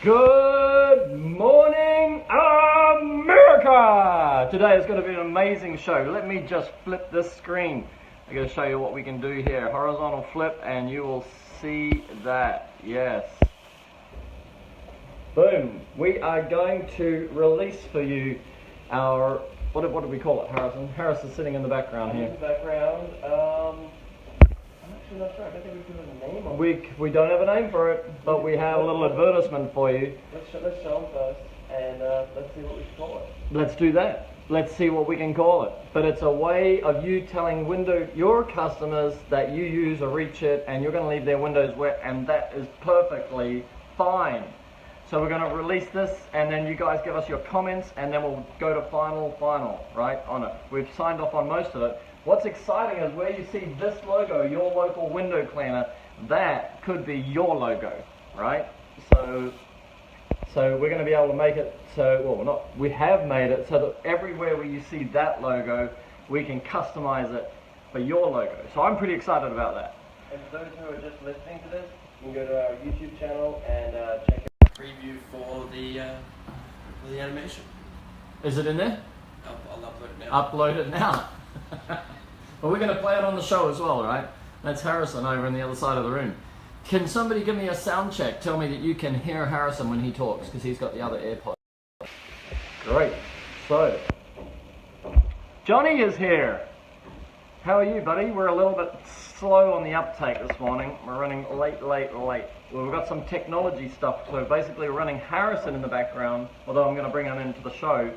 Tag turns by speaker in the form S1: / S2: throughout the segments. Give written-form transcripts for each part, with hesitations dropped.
S1: Good morning, America! Today is going to be an amazing show. Let me just flip this screen. I'm going to show you what we can do here. Horizontal flip, and you will see that. Yes. Boom. We are going to release for you our, what do we call it, Harrison? Harris is sitting in the background here.
S2: In the background, I'm actually not sure. I don't think we've given a name on it.
S1: We don't have a name for it, but we have a little advertisement for you.
S2: Let's show them first, and let's see what we can call it.
S1: Let's do that. Let's see what we can call it. But it's a way of you telling your customers that you use a reach it and you're going to leave their windows wet, and that is perfectly fine. So we're going to release this, and then you guys give us your comments, and then we'll go to final, right, on it. We've signed off on most of it. What's exciting is where you see this logo, your local window cleaner, that could be your logo, right? So we're going to be able to make it so, we have made it so that everywhere where you see that logo, we can customize it for your logo. So I'm pretty excited about that.
S2: And for those who are just listening to this, you can go to our YouTube channel and check out the preview for the animation.
S1: Is it in there?
S2: I'll upload it now.
S1: Upload it now. Well, we're going to play it on the show as well, right? That's Harrison over on the other side of the room. Can somebody give me a sound check? Tell me that you can hear Harrison when he talks, because he's got the other AirPod. Great. So, Johnny is here. How are you, buddy? We're a little bit slow on the uptake this morning. We're running late. Well, we've got some technology stuff. So basically we're running Harrison in the background, although I'm going to bring him into the show.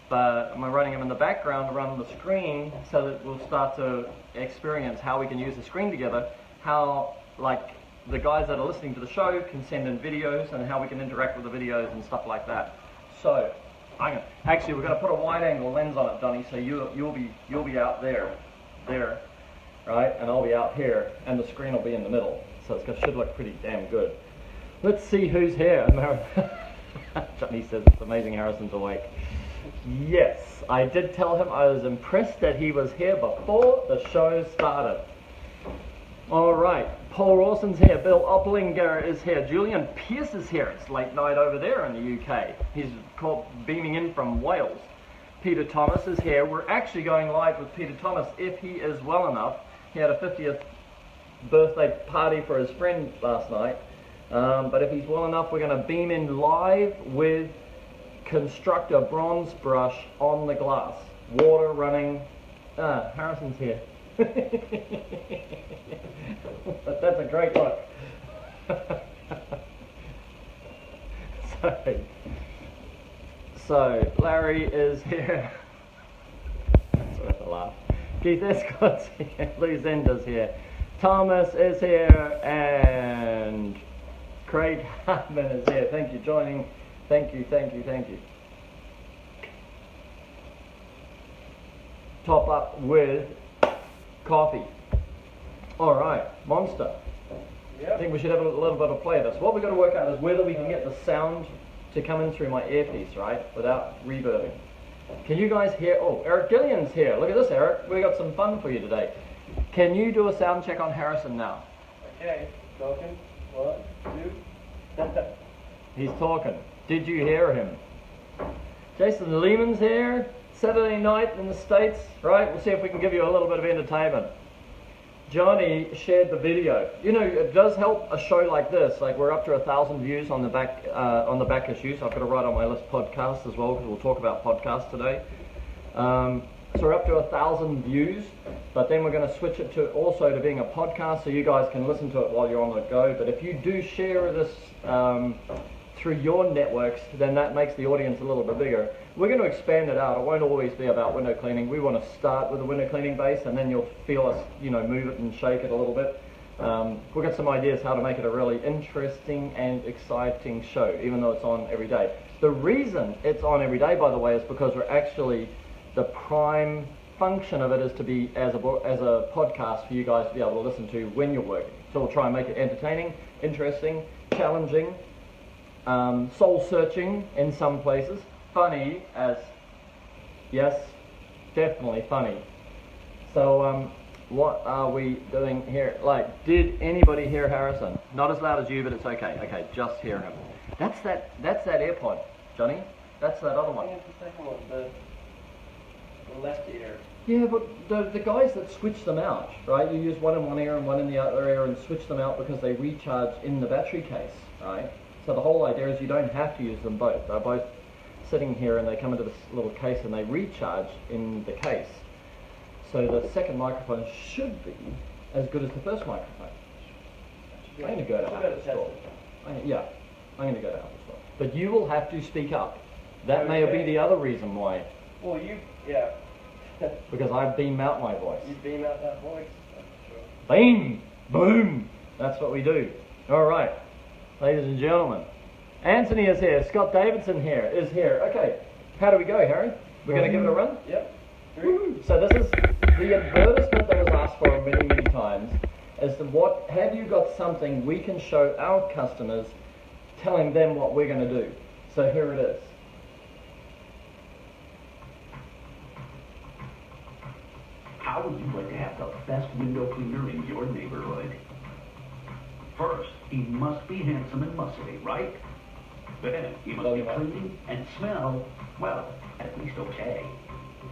S1: But I'm running him in the background to run the screen so that we'll start to experience how we can use the screen together, how, like, the guys that are listening to the show can send in videos and how we can interact with the videos and stuff like that. So, actually we're going to put a wide angle lens on it, Donnie, so you'll be out there, right, and I'll be out here, and the screen will be in the middle, so it should look pretty damn good. Let's see who's here. Johnny says it's amazing Harrison's awake. Yes, I did tell him I was impressed that he was here before the show started. Alright, Paul Rawson's here, Bill Opplinger is here, Julian Pierce is here. It's late night over there in the UK. He's beaming in from Wales. Peter Thomas is here. We're actually going live with Peter Thomas if he is well enough. He had a 50th birthday party for his friend last night. But if he's well enough, we're going to beam in live with Constructor Bronze Brush on the glass. Water running. Harrison's here. That's a great look. So Larry is here. That's worth a laugh. Keith Escott's here. Lou Zender's here. Thomas is here, and Craig Hartman is here. Thank you for joining. Thank you. Top up with coffee. Alright, Monster. Yep. I think we should have a little bit of play of this. What we've got to work out is whether we can get the sound to come in through my earpiece, right, without reverbing. Can you guys hear? Oh, Eric Gillian's here. Look at this, Eric. We got some fun for you today. Can you do a sound check on Harrison now?
S2: Okay, talking. 1, 2.
S1: He's talking. Did you hear him? Jason Lehman's here. Saturday night in the States, right? We'll see if we can give you a little bit of entertainment. Johnny shared the video. You know, it does help a show like this. Like, we're up to 1,000 views on the back issues. I've got to write on my list podcasts as well, because we'll talk about podcasts today. So we're up to 1,000 views, but then we're going to switch it to also to being a podcast, so you guys can listen to it while you're on the go. But if you do share this through your networks, then that makes the audience a little bit bigger. We're going to expand it out. It won't always be about window cleaning. We want to start with a window cleaning base, and then you'll feel us, move it and shake it a little bit. We've got some ideas how to make it a really interesting and exciting show, even though it's on every day. The reason it's on every day, by the way, is because we're actually, the prime function of it is to be as a podcast for you guys to be able to listen to when you're working. So we'll try and make it entertaining, interesting, challenging, soul-searching in some places, funny as, yes, definitely funny. So What are we doing here? Like, did anybody hear Harrison? Not as loud as you, but it's okay. Okay, just hear him. That's that AirPod, Johnny. That's that other one.
S2: I think it's the second one, the left ear.
S1: Yeah, but the guys that switch them out, right? You use one in one ear and one in the other ear and switch them out because they recharge in the battery case, right? So the whole idea is you don't have to use them both. They're both sitting here and they come into this little case and they recharge in the case. So the second microphone should be as good as the first microphone. I'm going to go to Apple Store. I'm going to go to Apple Store. But you will have to speak up. That may be the other reason why.
S2: Well, yeah.
S1: Because I beam out my voice.
S2: You beam out that voice.
S1: Beam! Boom! That's what we do. Alright, ladies and gentlemen. Anthony is here. Scott Davidson is here. Okay, how do we go, Harry? We're going to give it a run?
S2: Yep.
S1: Woo. So this is the advertisement that was asked for many, many times. As to what, have you got something we can show our customers telling them what we're going to do? So here it is.
S3: How would you like to have the best window cleaner in your neighborhood? First, he must be handsome and muscly, right? Then, he must be clean and smell, well, at least okay.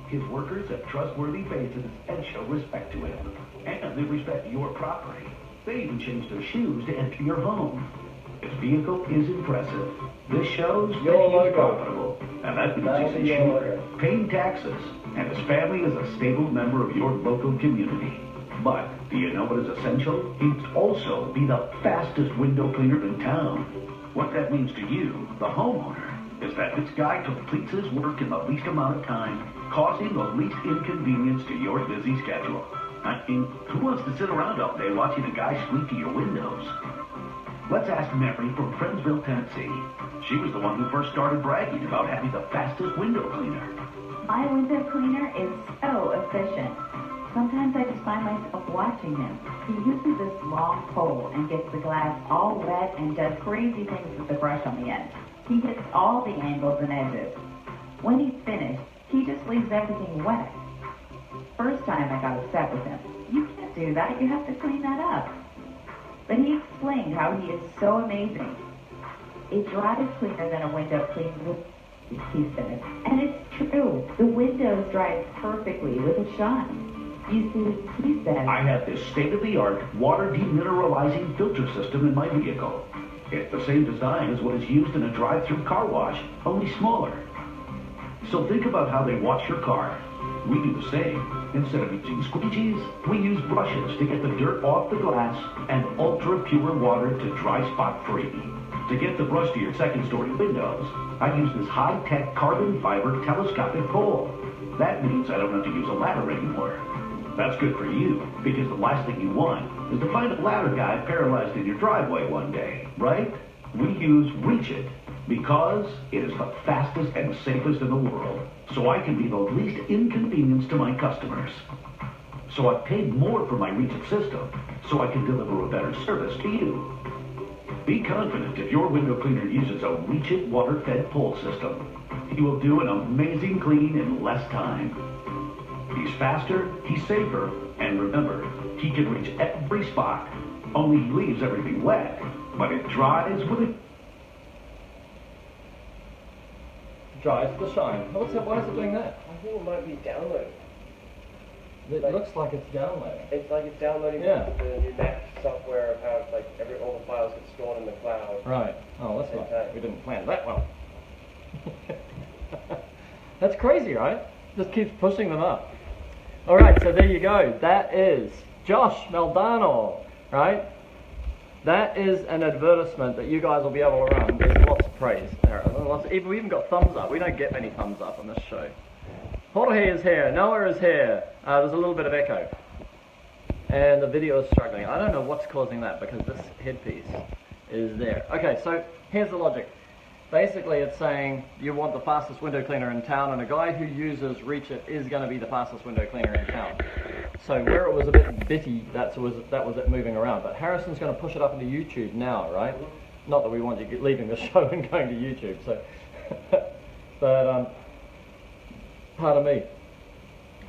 S3: His workers have trustworthy faces and show respect to him. And they respect your property. They even change their shoes to enter your home. His vehicle is impressive. This shows that he is profitable. And that means he's insured, paying taxes, and his family is a stable member of your local community. But do you know what is essential? He must also be the fastest window cleaner in town. What that means to you, the homeowner, is that this guy completes his work in the least amount of time, causing the least inconvenience to your busy schedule. I mean, who wants to sit around all day watching a guy sweep to your windows? Let's ask Mary from Friendsville, Tennessee. She was the one who first started bragging about having the fastest window cleaner.
S4: My window cleaner is so efficient. Sometimes I just find myself watching him. He uses this long pole and gets the glass all wet and does crazy things with the brush on the end. He hits all the angles and edges. When he's finished, he just leaves everything wet. First time I got upset with him. You can't do that, you have to clean that up. But he explained how he is so amazing. It dries cleaner than a window cleans with, he said. And it's true. The windows dry perfectly with a shine. You see, he said,
S3: I have this state-of-the-art water demineralizing filter system in my vehicle. It's the same design as what is used in a drive-through car wash, only smaller. So think about how they wash your car. We do the same. Instead of using squeegees, we use brushes to get the dirt off the glass and ultra-pure water to dry spot-free. To get the brush to your second-story windows, I use this high-tech carbon fiber telescopic pole. That means I don't have to use a ladder anymore. That's good for you, because the last thing you want is to find a ladder guy paralyzed in your driveway one day, right? We use Reach It, because it is the fastest and safest in the world, so I can be the least inconvenience to my customers. So I've paid more for my Reach It system, so I can deliver a better service to you. Be confident if your window cleaner uses a Reach It water-fed pole system. He will do an amazing clean in less time. He's faster, he's safer, and remember, he can reach every spot. Only he leaves everything wet, but it dries with it.
S1: Dries the shine. Why is it doing that?
S2: I think it might be downloading.
S1: It looks like it's downloading.
S2: It's like it's downloading the new Mac software of how it's like all the files get stored in the cloud.
S1: Right. Oh, that's
S2: Same
S1: not.
S2: time.
S1: We didn't plan that well. That's crazy, right? Just keeps pushing them up. All right, so there you go. That is Josh Maldano, right? That is an advertisement that you guys will be able to run. There's lots of praise. We even got thumbs up. We don't get many thumbs up on this show. Jorge is here. Noah is here. There's a little bit of echo. And the video is struggling. I don't know what's causing that because this headpiece is there. Okay, so here's the logic. Basically, it's saying you want the fastest window cleaner in town, and a guy who uses Reach It is going to be the fastest window cleaner in town. So where it was a bit bitty, that was it moving around. But Harrison's going to push it up into YouTube now, right? Not that we want you leaving the show and going to YouTube. So, but pardon me.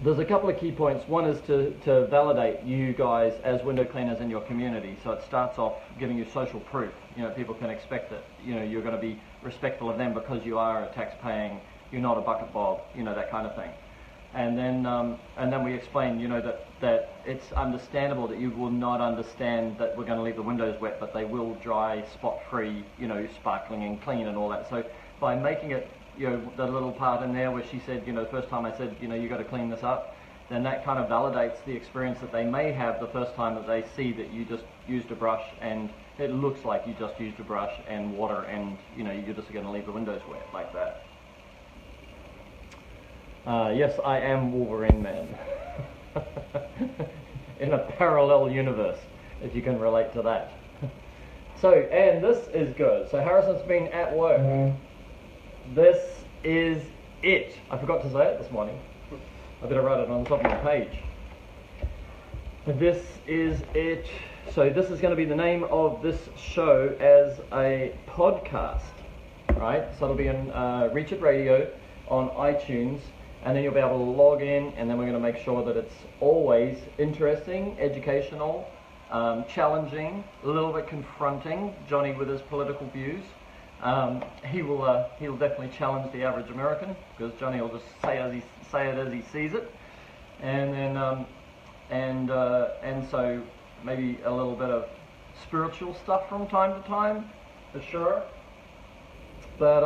S1: there's a couple of key points. One is to validate you guys as window cleaners in your community. So it starts off giving you social proof. You know, people can expect that, you know, you're going to be respectful of them because you are a tax-paying, you're not a bucket bob, you know, that kind of thing. And then we explain, you know, that it's understandable that you will not understand that we're going to leave the windows wet, but they will dry spot-free, you know, sparkling and clean and all that. So by making it, you know, the little part in there where she said, you know, the first time I said, you know, you got to clean this up, then that kind of validates the experience that they may have the first time that they see that you just used a brush and it looks like you just used a brush and water and, you know, you're just going to leave the windows wet like that. Yes, I am Wolverine Man. In a parallel universe, if you can relate to that. So, and this is good. So Harrison's been at work. This is it. I forgot to say it this morning. I better write it on the top of my page. This is it. So this is going to be the name of this show as a podcast, right? So it'll be on Reach It Radio on iTunes, and then you'll be able to log in, and then we're going to make sure that it's always interesting, educational, challenging, a little bit confronting. Johnny with his political views. He'll definitely challenge the average American, because Johnny will just say it as he sees it, and then and so maybe a little bit of spiritual stuff from time to time, for sure. But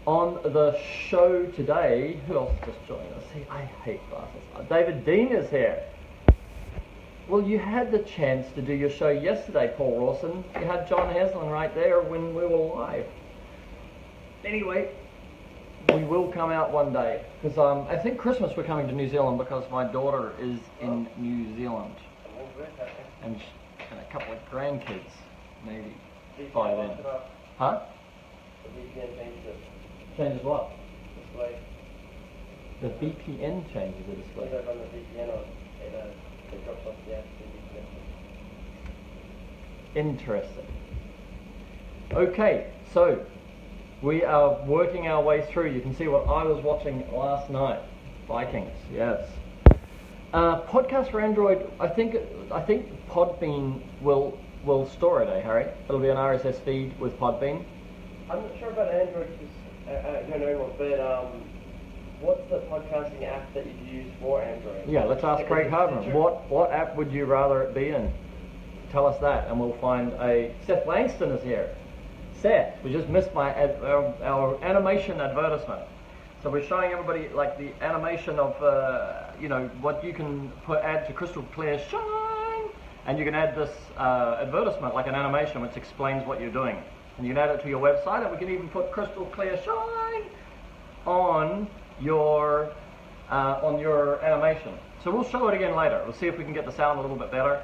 S1: on the show today, who else just joined us? I hate glasses. David Dean is here. Well, you had the chance to do your show yesterday, Paul Rawson. You had John Haslam right there when we were live. Anyway, we will come out one day. Because I think Christmas we're coming to New Zealand because my daughter is in New Zealand. And a couple of grandkids, maybe, by then. Huh? Changes what?
S2: Display.
S1: The VPN changes the display.
S2: It drops off the app.
S1: Interesting. Okay, so we are working our way through. You can see what I was watching last night. Vikings, yes. Podcast for Android. I think Podbean will store it, Harry? It'll be an RSS feed with Podbean.
S2: I'm not sure about Android because I don't know one, but what's the podcasting app that you use for Android?
S1: Yeah, let's ask Craig Hartman. What app would you rather it be in? Tell us that, and we'll find a... Seth Langston is here. Seth, we just missed our animation advertisement. So we're showing everybody like the animation of, you know, what you can add to Crystal Clear Shine, and you can add this advertisement like an animation which explains what you're doing. And you can add it to your website, and we can even put Crystal Clear Shine on your animation. So we'll show it again later. We'll see if we can get the sound a little bit better.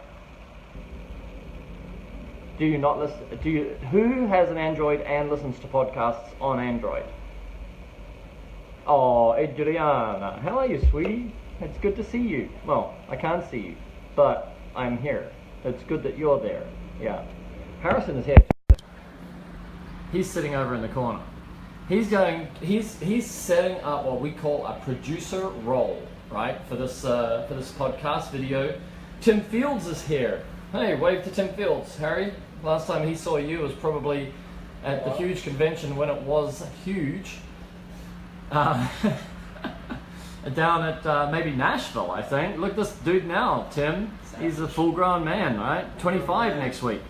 S1: Do you not listen? Who has an Android and listens to podcasts on Android? Oh, Adriana, how are you, sweetie? It's good to see you. Well, I can't see you, but I'm here. It's good that you're there. Yeah. Harrison is here too. He's sitting over in the corner. He's setting up what we call a producer role, right? For this podcast video. Tim Fields is here. Hey, wave to Tim Fields, Harry. Last time he saw you was probably at the huge convention when it was huge. Down at maybe Nashville, I think. Look at this dude now, Tim. He's a full-grown man, right? 25 next week.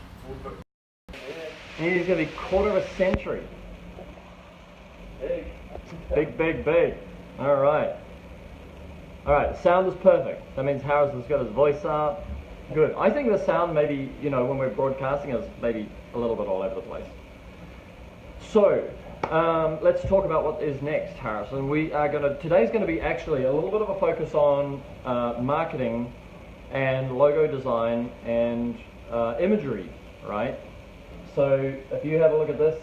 S1: And he's going to be quarter of a century. Big. All right. The sound is perfect. That means Harrison's got his voice up. Good. I think the sound maybe, you know, when we're broadcasting is maybe a little bit all over the place. So, let's talk about what is next, Harrison. Today's going to be actually a little bit of a focus on marketing and logo design and imagery, right? So if you have a look at this,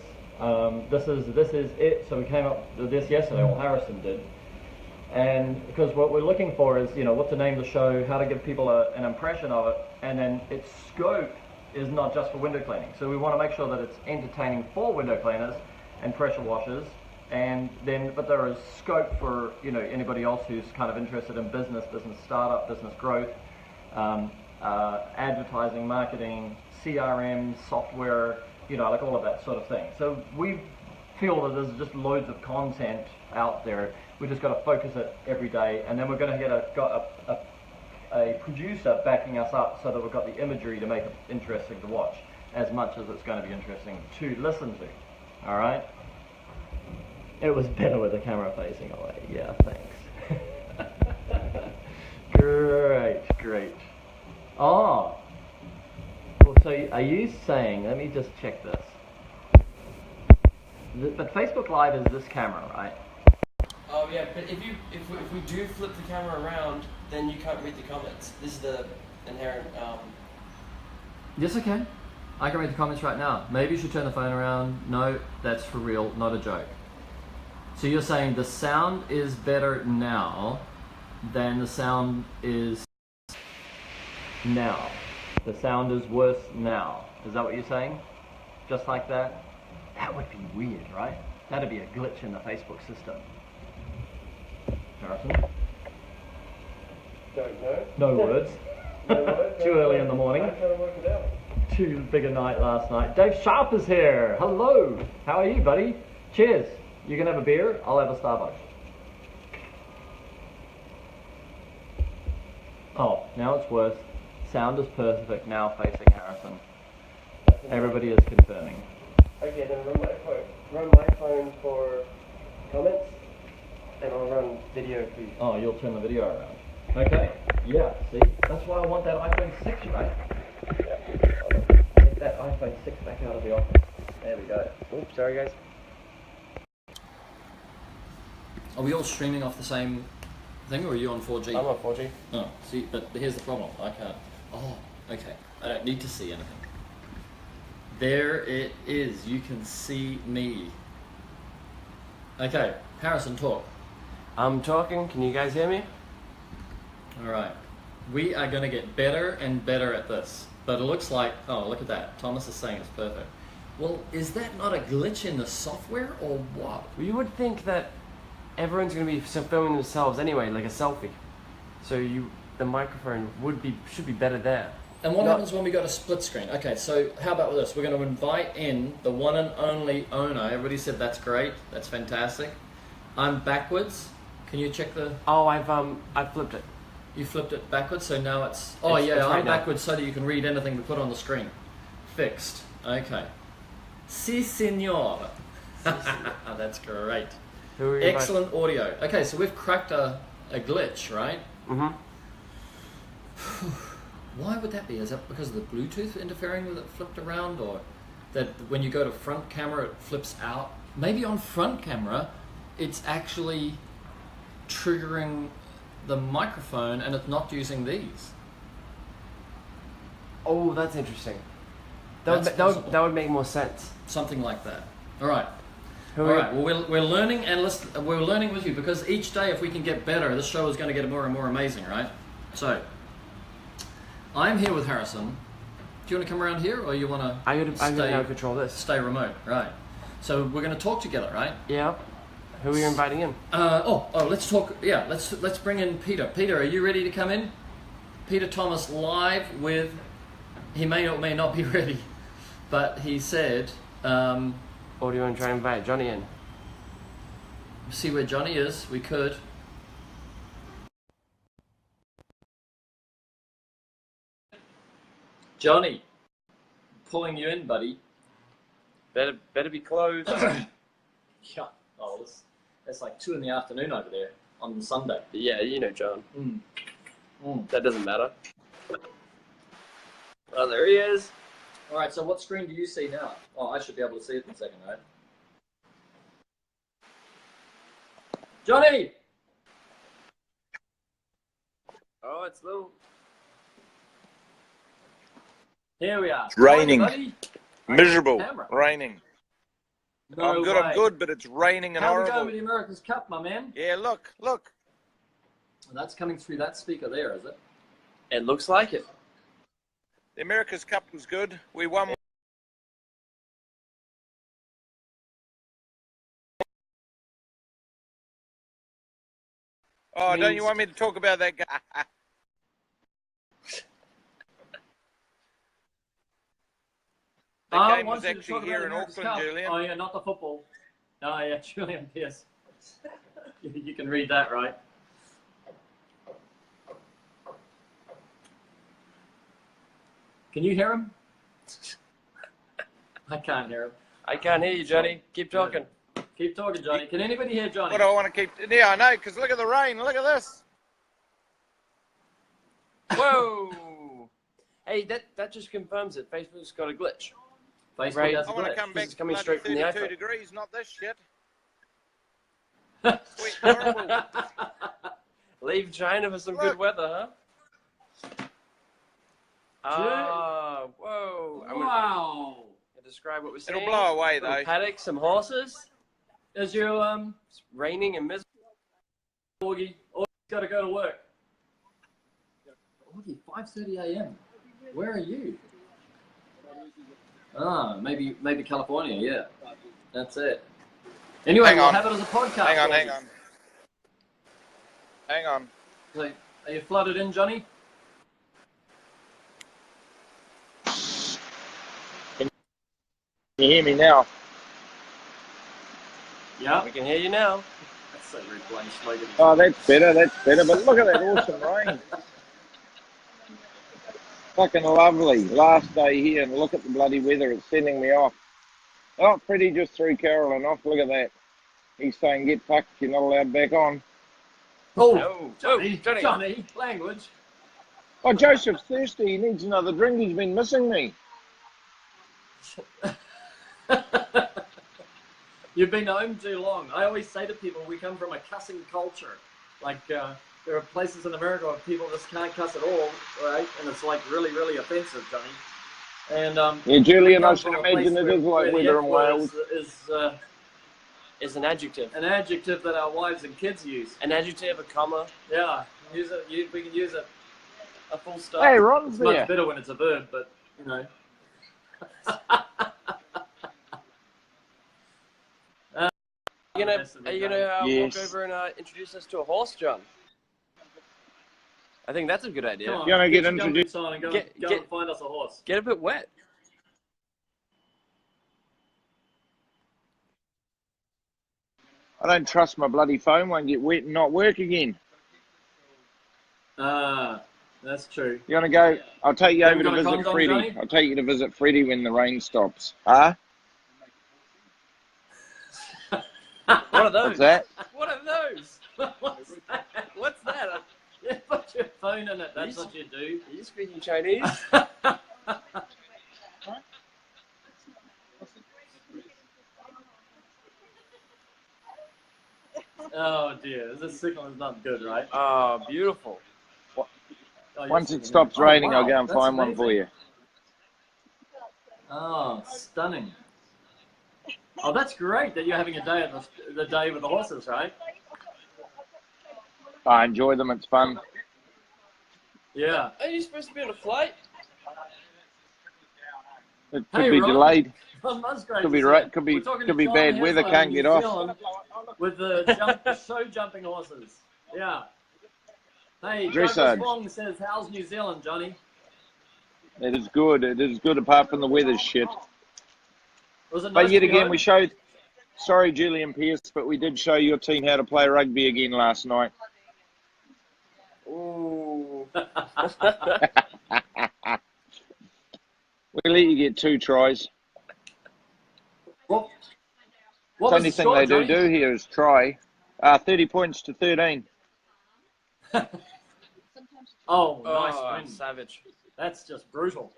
S1: this is it. So we came up with this yesterday, or Harrison did. And because what we're looking for is, you know, what to name the show, how to give people an impression of it, and then its scope is not just for window cleaning. So we want to make sure that it's entertaining for window cleaners and pressure washers And then, but there is scope for, you know, anybody else who's kind of interested in business startup, business growth, advertising, marketing, CRM, software, you know, like all of that sort of thing. So we feel that there's just loads of content out there. We just got to focus it every day, and then we're going to get a producer backing us up so that we've got the imagery to make it interesting to watch as much as it's going to be interesting to listen to. All right. It was better with the camera facing away. Yeah, thanks. Great. Oh. Well, so are you saying, let me just check this. But Facebook Live is this camera, right?
S2: Oh yeah, but if we do flip the camera around, then you can't read the comments. This is the inherent.
S1: Yes, I can. I can read the comments right now. Maybe you should turn the phone around. No, that's for real, not a joke. So you're saying the sound is better now than the sound is now. The sound is worse now. Is that what you're saying? Just like that? That would be weird, right? That'd be a glitch in the Facebook system. Harrison?
S2: Don't know.
S1: No words.
S2: No words.
S1: Too early in the morning.
S2: I'm trying to work it out.
S1: Too big a night last night. Dave Sharp is here. Hello. How are you, buddy? Cheers. You can have a beer. I'll have a Starbucks. Oh, now it's worse. Sound is perfect now facing Harrison. Everybody is confirming.
S2: Okay, then run my phone for comments, and I'll run video for you.
S1: Oh, you'll turn the video around. Okay. Yeah, see? That's why I want that iPhone 6, right? Get that iPhone 6 back out of the office. There we go.
S2: Oops, sorry guys.
S1: Are we all streaming off the same thing, or are you on 4G?
S2: I'm on 4G.
S1: Oh, see, but here's the problem. I can't. Oh, okay. I don't need to see anything. There it is. You can see me. Okay, Harrison, talk.
S2: I'm talking. Can you guys hear me?
S1: All right. We are going to get better and better at this. But it looks like, oh, look at that. Thomas is saying it's perfect. Well, is that not a glitch in the software, or what?
S2: Well, you would think that everyone's going to be filming themselves anyway, like a selfie. So the microphone should be better there.
S1: And what happens when we go to split screen? Okay, so how about with this? We're going to invite in the one and only owner. Everybody said that's great. That's fantastic. I'm backwards. Can you check the...
S2: Oh, I flipped it.
S1: You flipped it backwards, so now it's... Oh, yeah,
S2: it's right
S1: I'm
S2: now.
S1: backwards so that you can read anything we put on the screen. Fixed. Okay. Si, senor. That's great.
S2: Who are you
S1: Excellent audio. Okay, so we've cracked a glitch, right?
S2: Mm-hmm.
S1: Why would that be? Is that because of the Bluetooth interfering with it flipped around, or that when you go to front camera it flips out? Maybe on front camera it's actually triggering the microphone and it's not using these.
S2: Oh, that's interesting.
S1: That's
S2: That would make more sense.
S1: Something like that. All right. All right. Well, we're learning and we're learning with you, because each day, if we can get better, this show is going to get more and more amazing, right? So, I'm here with Harrison. Do you want to come around here, or you want to?
S2: I'm gonna now control this.
S1: Stay remote, right? So we're going to talk together, right?
S2: Yeah. Who are you inviting in?
S1: Let's talk. Yeah, let's bring in Peter. Peter, are you ready to come in? Peter Thomas live with. He may or may not be ready, but he said.
S2: Or do you want to try and invite Johnny in?
S1: See where Johnny is. We could. Johnny, pulling you in, buddy.
S2: Better be closed.
S1: Yeah. Oh, it's like 2 in the afternoon over there on Sunday.
S2: Yeah, you know John.
S1: Mm.
S2: That doesn't matter. Oh, there he is.
S1: All right. So what screen do you see now? Oh, I should be able to see it in a second, right? Johnny.
S2: Oh, it's little.
S1: Here we are.
S5: It's raining.
S1: Hi, buddy.
S5: Miserable.
S1: Camera.
S5: Raining.
S1: No
S5: I'm good,
S1: way.
S5: I'm good, but it's raining and
S1: How's it
S5: horrible.
S1: going with the America's Cup, my man?
S5: Yeah, look.
S1: Well, that's coming through that speaker there, is it?
S2: It looks like it.
S5: The America's Cup was good. We won Oh, don't you
S2: means-
S5: want me to talk about that guy? The
S2: I
S5: game
S2: want
S5: was
S2: you to
S5: actually
S2: talk
S5: here
S2: about
S5: in
S2: America's
S5: Auckland,
S2: Cup.
S5: Julian.
S2: Oh yeah, not the football. Oh yeah, Julian Pierce. You can read that, right? Can you hear him? I can't hear him.
S6: I can't hear you, Johnny. Keep talking.
S2: Keep talking, Johnny. Can anybody hear Johnny?
S5: What do I want to keep? Yeah, I know, because look at the rain. Look at this.
S6: Whoa! Hey, that just confirms it. Facebook's got a glitch.
S2: Facebook
S6: Right.
S2: has
S5: I
S2: a
S5: want to
S2: glitch.
S5: come back
S6: This is
S5: to
S6: coming
S5: bloody
S6: straight from the
S5: 32
S6: iPhone.
S5: degrees, not this shit. Sweet, horrible.
S6: Leave China for some
S5: Look.
S6: good weather, huh? Ah, whoa. I'm gonna
S2: Wow.
S6: describe what we're seeing.
S5: It'll blow away,
S6: Little
S5: though.
S6: paddock, some horses.
S2: Is your
S6: It's raining and miserable.
S2: Augie got to go to work? Augie, 5:30 a.m. Where are you? Ah, maybe California. Yeah, that's it. Anyway,
S5: Hang
S2: we'll
S5: on.
S2: have it as a podcast.
S5: Hang on,
S2: Augie.
S5: hang on. Hang on.
S2: So, are you flooded in, Johnny?
S5: Can you hear me now?
S2: Yeah.
S6: We can hear you now.
S2: That's so rude, Blaine Slogan.
S5: Oh, that's better, But look at that awesome rain. Fucking lovely. Last day here, and look at the bloody weather. It's sending me off. Oh, Freddie just threw Carolyn off. Look at that. He's saying, get fucked. You're not allowed back on.
S2: Oh,
S6: Oh,
S2: Johnny,
S6: Johnny.
S2: Johnny, language.
S5: Oh, Joseph's thirsty. He needs another drink. He's been missing me.
S2: You've been home too long. I always say to people, we come from a cussing culture. Like, there are places in America where people just can't cuss at all, right? And it's like really, really offensive, Johnny. And
S5: Yeah, Julian,
S2: we
S5: I
S2: come
S5: should
S2: from a
S5: imagine
S2: place
S5: it is
S2: where
S5: like
S2: the
S5: weather
S2: F
S5: in
S2: word
S5: Wales.
S6: Is an adjective.
S2: an adjective that our wives and kids use.
S6: An adjective, a comma.
S2: Yeah, use it. We can use it. A full stop.
S5: Hey, Ron's
S2: It's much
S5: there.
S2: better when it's a verb, but you know.
S6: Are you gonna
S5: Yes.
S6: walk over and introduce us to a horse, John? I think that's a good idea.
S2: Come on,
S5: You're gonna get
S2: your
S5: introduced-
S2: gumboots on and go,
S6: Get-
S2: go
S6: get-
S2: and find us a horse.
S6: Get a bit wet.
S5: I don't trust my bloody phone won't get wet and not work again.
S2: Ah, that's true.
S5: You want to go? I'll take you
S2: Have
S5: over
S2: you
S5: to
S2: got a
S5: visit
S2: condom,
S5: Freddie.
S2: Johnny?
S5: I'll take you to visit Freddie when the rain stops. Huh?
S6: What are those?
S5: What's that?
S6: What are those?
S2: What's that?
S6: What's that?
S2: You put your phone in it. That's what you do.
S6: Are you speaking Chinese?
S2: Oh dear, this signal is not good, right?
S6: Oh, beautiful.
S2: Oh, you're
S5: Once it
S2: singing.
S5: stops
S2: Oh,
S5: raining,
S2: wow,
S5: I'll go and
S2: that's
S5: find one for
S2: amazing.
S5: you.
S2: Oh, stunning. Oh, that's great that you're having a day of the day with the horses, right?
S5: I enjoy them. It's fun.
S2: Yeah.
S6: Are you supposed to be on a flight?
S5: It could
S2: Hey,
S5: be
S2: Ron.
S5: delayed.
S2: Well, Musgraves
S5: Could be
S2: is
S5: right.
S2: here.
S5: Could be
S2: We're talking
S5: could
S2: to
S5: be
S2: John
S5: bad weather.
S2: Henslow
S5: Can't
S2: in
S5: get
S2: New
S5: off.
S2: Zealand with the show jumping horses. Yeah. Hey, Douglas
S5: Dressage.
S2: Wong says, "How's New Zealand, Johnny?"
S5: It is good. It is good apart from the weather's shit.
S2: Was it nice
S5: But yet
S2: to be
S5: again,
S2: home?
S5: we showed. Sorry, Julian Pierce, but we did show your team how to play rugby again last night.
S6: Ooh.
S5: We let you get 2 tries.
S2: What
S5: The
S2: was
S5: only
S2: the
S5: thing
S2: score,
S5: they do
S2: Johnny?
S5: here is try. 30 points to 13.
S2: Oh, nice
S6: Oh,
S2: win.
S6: savage.
S2: That's just brutal.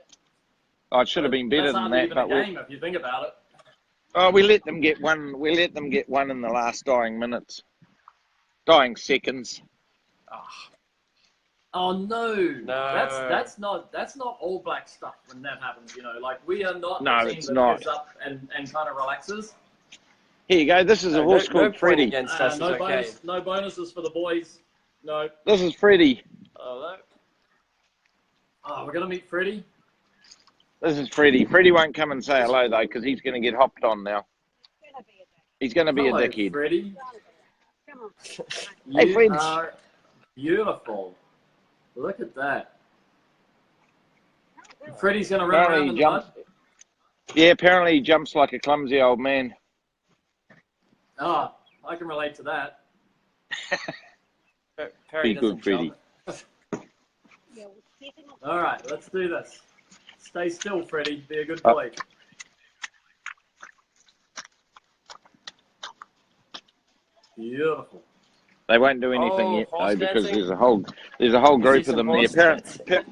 S5: Oh, it should have been better
S2: That's
S5: than
S2: hardly
S5: that,
S2: even
S5: but
S2: a game if you think about it.
S5: we let them get one. We let them get one in the last dying minutes, dying seconds.
S2: Oh no,
S6: No.
S2: that's not All Black stuff when that happens. You know, like we are not
S5: No,
S2: the team
S5: it's
S2: that
S5: not.
S2: gives up and kind of relaxes.
S5: Here you go. This is a horse
S6: no
S5: called
S6: point
S5: Freddie.
S6: against us
S2: No
S6: is okay.
S2: no bonuses for the boys. No.
S5: This is Freddie.
S6: Hello?
S2: Oh, we're gonna meet Freddie.
S5: This is Freddie. Freddie won't come and say hello though, because he's going to get hopped on now. He's going to be
S2: Hello,
S5: a dickhead.
S2: Freddie.
S5: Hey,
S2: You
S5: Fridge.
S2: are beautiful. Look at that. Freddie's going to run
S5: Apparently
S2: around
S5: he
S2: in the
S5: jumps.
S2: mud.
S5: Yeah, apparently he jumps like a clumsy old man.
S2: Oh, I can relate to that.
S6: Perry
S5: Be good,
S6: doesn't jump.
S2: All right, let's do this. Stay still, Freddie. Be a good boy. Beautiful.
S5: They won't do anything
S6: Oh,
S5: yet though,
S6: horse
S5: because
S6: dancing?
S5: there's a whole
S6: You
S5: group
S6: see
S5: of
S6: some
S5: them there.
S6: horse dancing?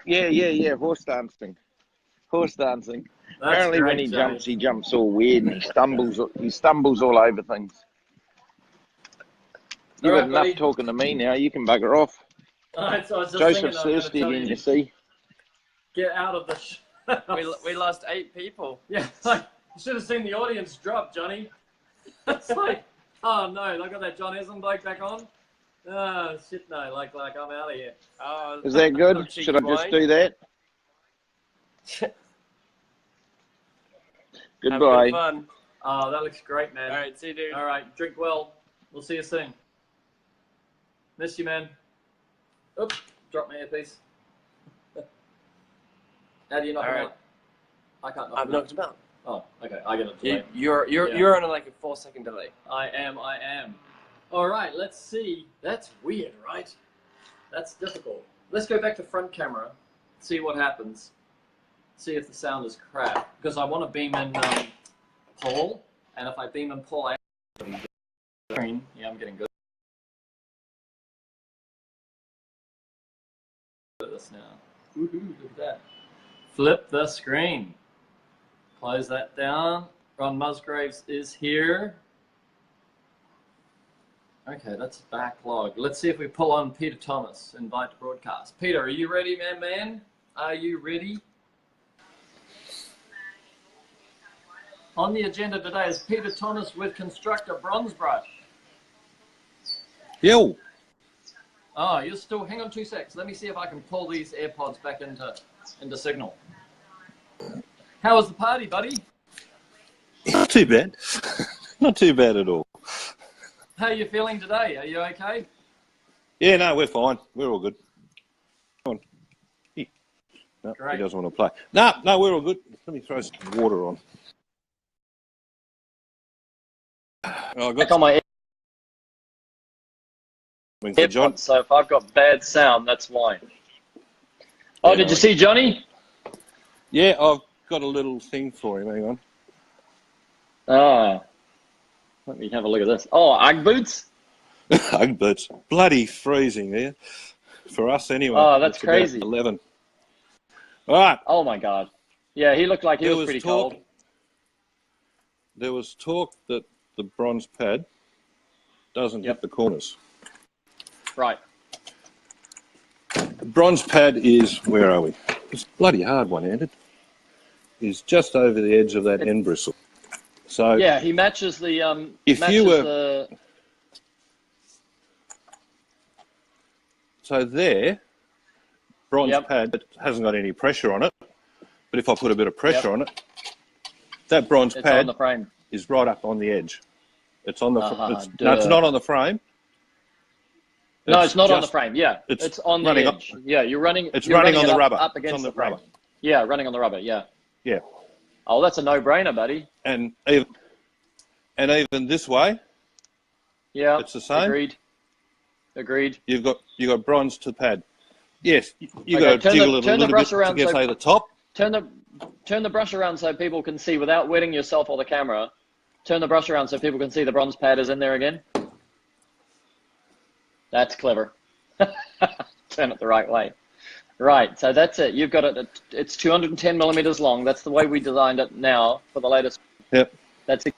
S5: Yeah, horse dancing. Horse dancing.
S2: That's
S5: Apparently when
S2: great,
S5: he
S2: Johnny.
S5: jumps all weird and he stumbles all over things. You've
S2: All
S5: had
S2: right,
S5: enough
S2: buddy.
S5: talking to me now, you can bugger off.
S2: All right, so I was just thinking
S5: Joseph's
S2: I was going to
S5: thirsty
S2: tell
S5: again,
S2: you
S5: you
S2: to
S5: see.
S2: get out of the
S6: We lost 8 people.
S2: Yeah, like, you should have seen the audience drop, Johnny. It's like, oh no, look at that John Eslen bloke back on. Oh shit, no, like I'm out of here.
S6: Oh,
S5: Is that
S6: little
S5: good?
S6: cheeky
S5: Should I just
S6: boy.
S5: do that?
S6: Have a bit
S5: Goodbye.
S6: of fun.
S2: Oh, that looks great, man.
S6: All right, see you, dude.
S2: All right, drink well. We'll see you soon. Miss you, man. Oops, drop my earpiece. How do you knock
S6: All
S2: him
S6: right.
S2: out? I can't knock
S6: I've
S2: him out.
S6: knocked him out.
S2: Oh, okay, I get it today.
S6: You're on like a 4-second delay.
S2: I am. All right, let's see. That's weird, right? That's difficult. Let's go back to front camera, see what happens. See if the sound is crap. Because I want to beam in Paul, and if I beam in Paul, I screen. Yeah, I'm getting good at this now. Woohoo, look at that. Flip the screen. Close that down. Ron Musgraves is here. Okay, that's backlog. Let's see if we pull on Peter Thomas, invite to broadcast. Peter, are you ready, man? Are you ready? On the agenda today is Peter Thomas with Constructor Bronze Brush.
S7: Yo,
S2: Oh, you're still, hang on 2 secs. Let me see if I can pull these AirPods back into signal. How was the party, buddy?
S7: not too bad. Not too bad at all.
S2: How are you feeling today? Are you okay?
S7: Yeah, no, we're fine. We're all good. Come on. Here. No,
S2: Great.
S7: he doesn't want to play. No, we're all good. Let me throw some water on. Oh, I got
S2: On my
S7: something for John.
S2: AirPods, so if I've got bad sound, that's why. Oh,
S7: Yeah,
S2: did
S7: no
S2: you see Johnny?
S7: Yeah, I've got a little thing for him. Hang on.
S2: Ah, let me have a look at this. Oh, Ugg boots?
S7: It's bloody freezing here. For us anyway.
S2: Oh, that's
S7: It's about
S2: crazy.
S7: 11. All right.
S2: Oh my God. Yeah, he looked like he
S7: There
S2: was
S7: was
S2: pretty
S7: talk-
S2: cold.
S7: There was talk that the bronze pad doesn't hit the corners.
S2: Right.
S7: The bronze pad is, where are we? It's bloody hard one-handed. Is just over the edge of that end bristle. So
S2: Yeah, he matches the
S7: If
S2: matches
S7: you were-
S2: the
S7: so there, bronze
S2: Yep.
S7: pad that hasn't got any pressure on it. But if I put a bit of pressure on it, that bronze
S2: it's
S7: pad
S2: on the frame.
S7: is right up on the edge. It's on the.
S2: Uh-huh,
S7: no, it's
S2: duh.
S7: not on the frame.
S2: No, it's not on the
S7: just-
S2: frame. Yeah,
S7: it's
S2: it's on the
S7: running
S2: edge. Yeah, you're running.
S7: It's
S2: you're
S7: running on
S2: it
S7: the
S2: up-
S7: rubber.
S2: Up
S7: It's
S2: against
S7: on
S2: the
S7: the
S2: frame.
S7: rubber.
S2: Yeah, running on the rubber. Yeah.
S7: Yeah,
S2: Oh, that's a no-brainer, buddy.
S7: and even this way,
S2: Yeah.
S7: it's the same.
S2: Agreed.
S7: You've got bronze to pad. Yes, you
S2: Okay,
S7: got to
S2: turn
S7: jiggle
S2: the-
S7: it a
S2: turn the
S7: little
S2: brush
S7: bit
S2: around
S7: to get
S2: so-
S7: say the top.
S2: Turn the brush around so people can see without wetting yourself or the camera. Turn the brush around so people can see the bronze pad is in there again. That's clever. Turn it the right way. Right, so that's it. You've got it. It's 210 millimeters long. That's the way we designed it now for the latest.
S7: Yep.
S2: That's it.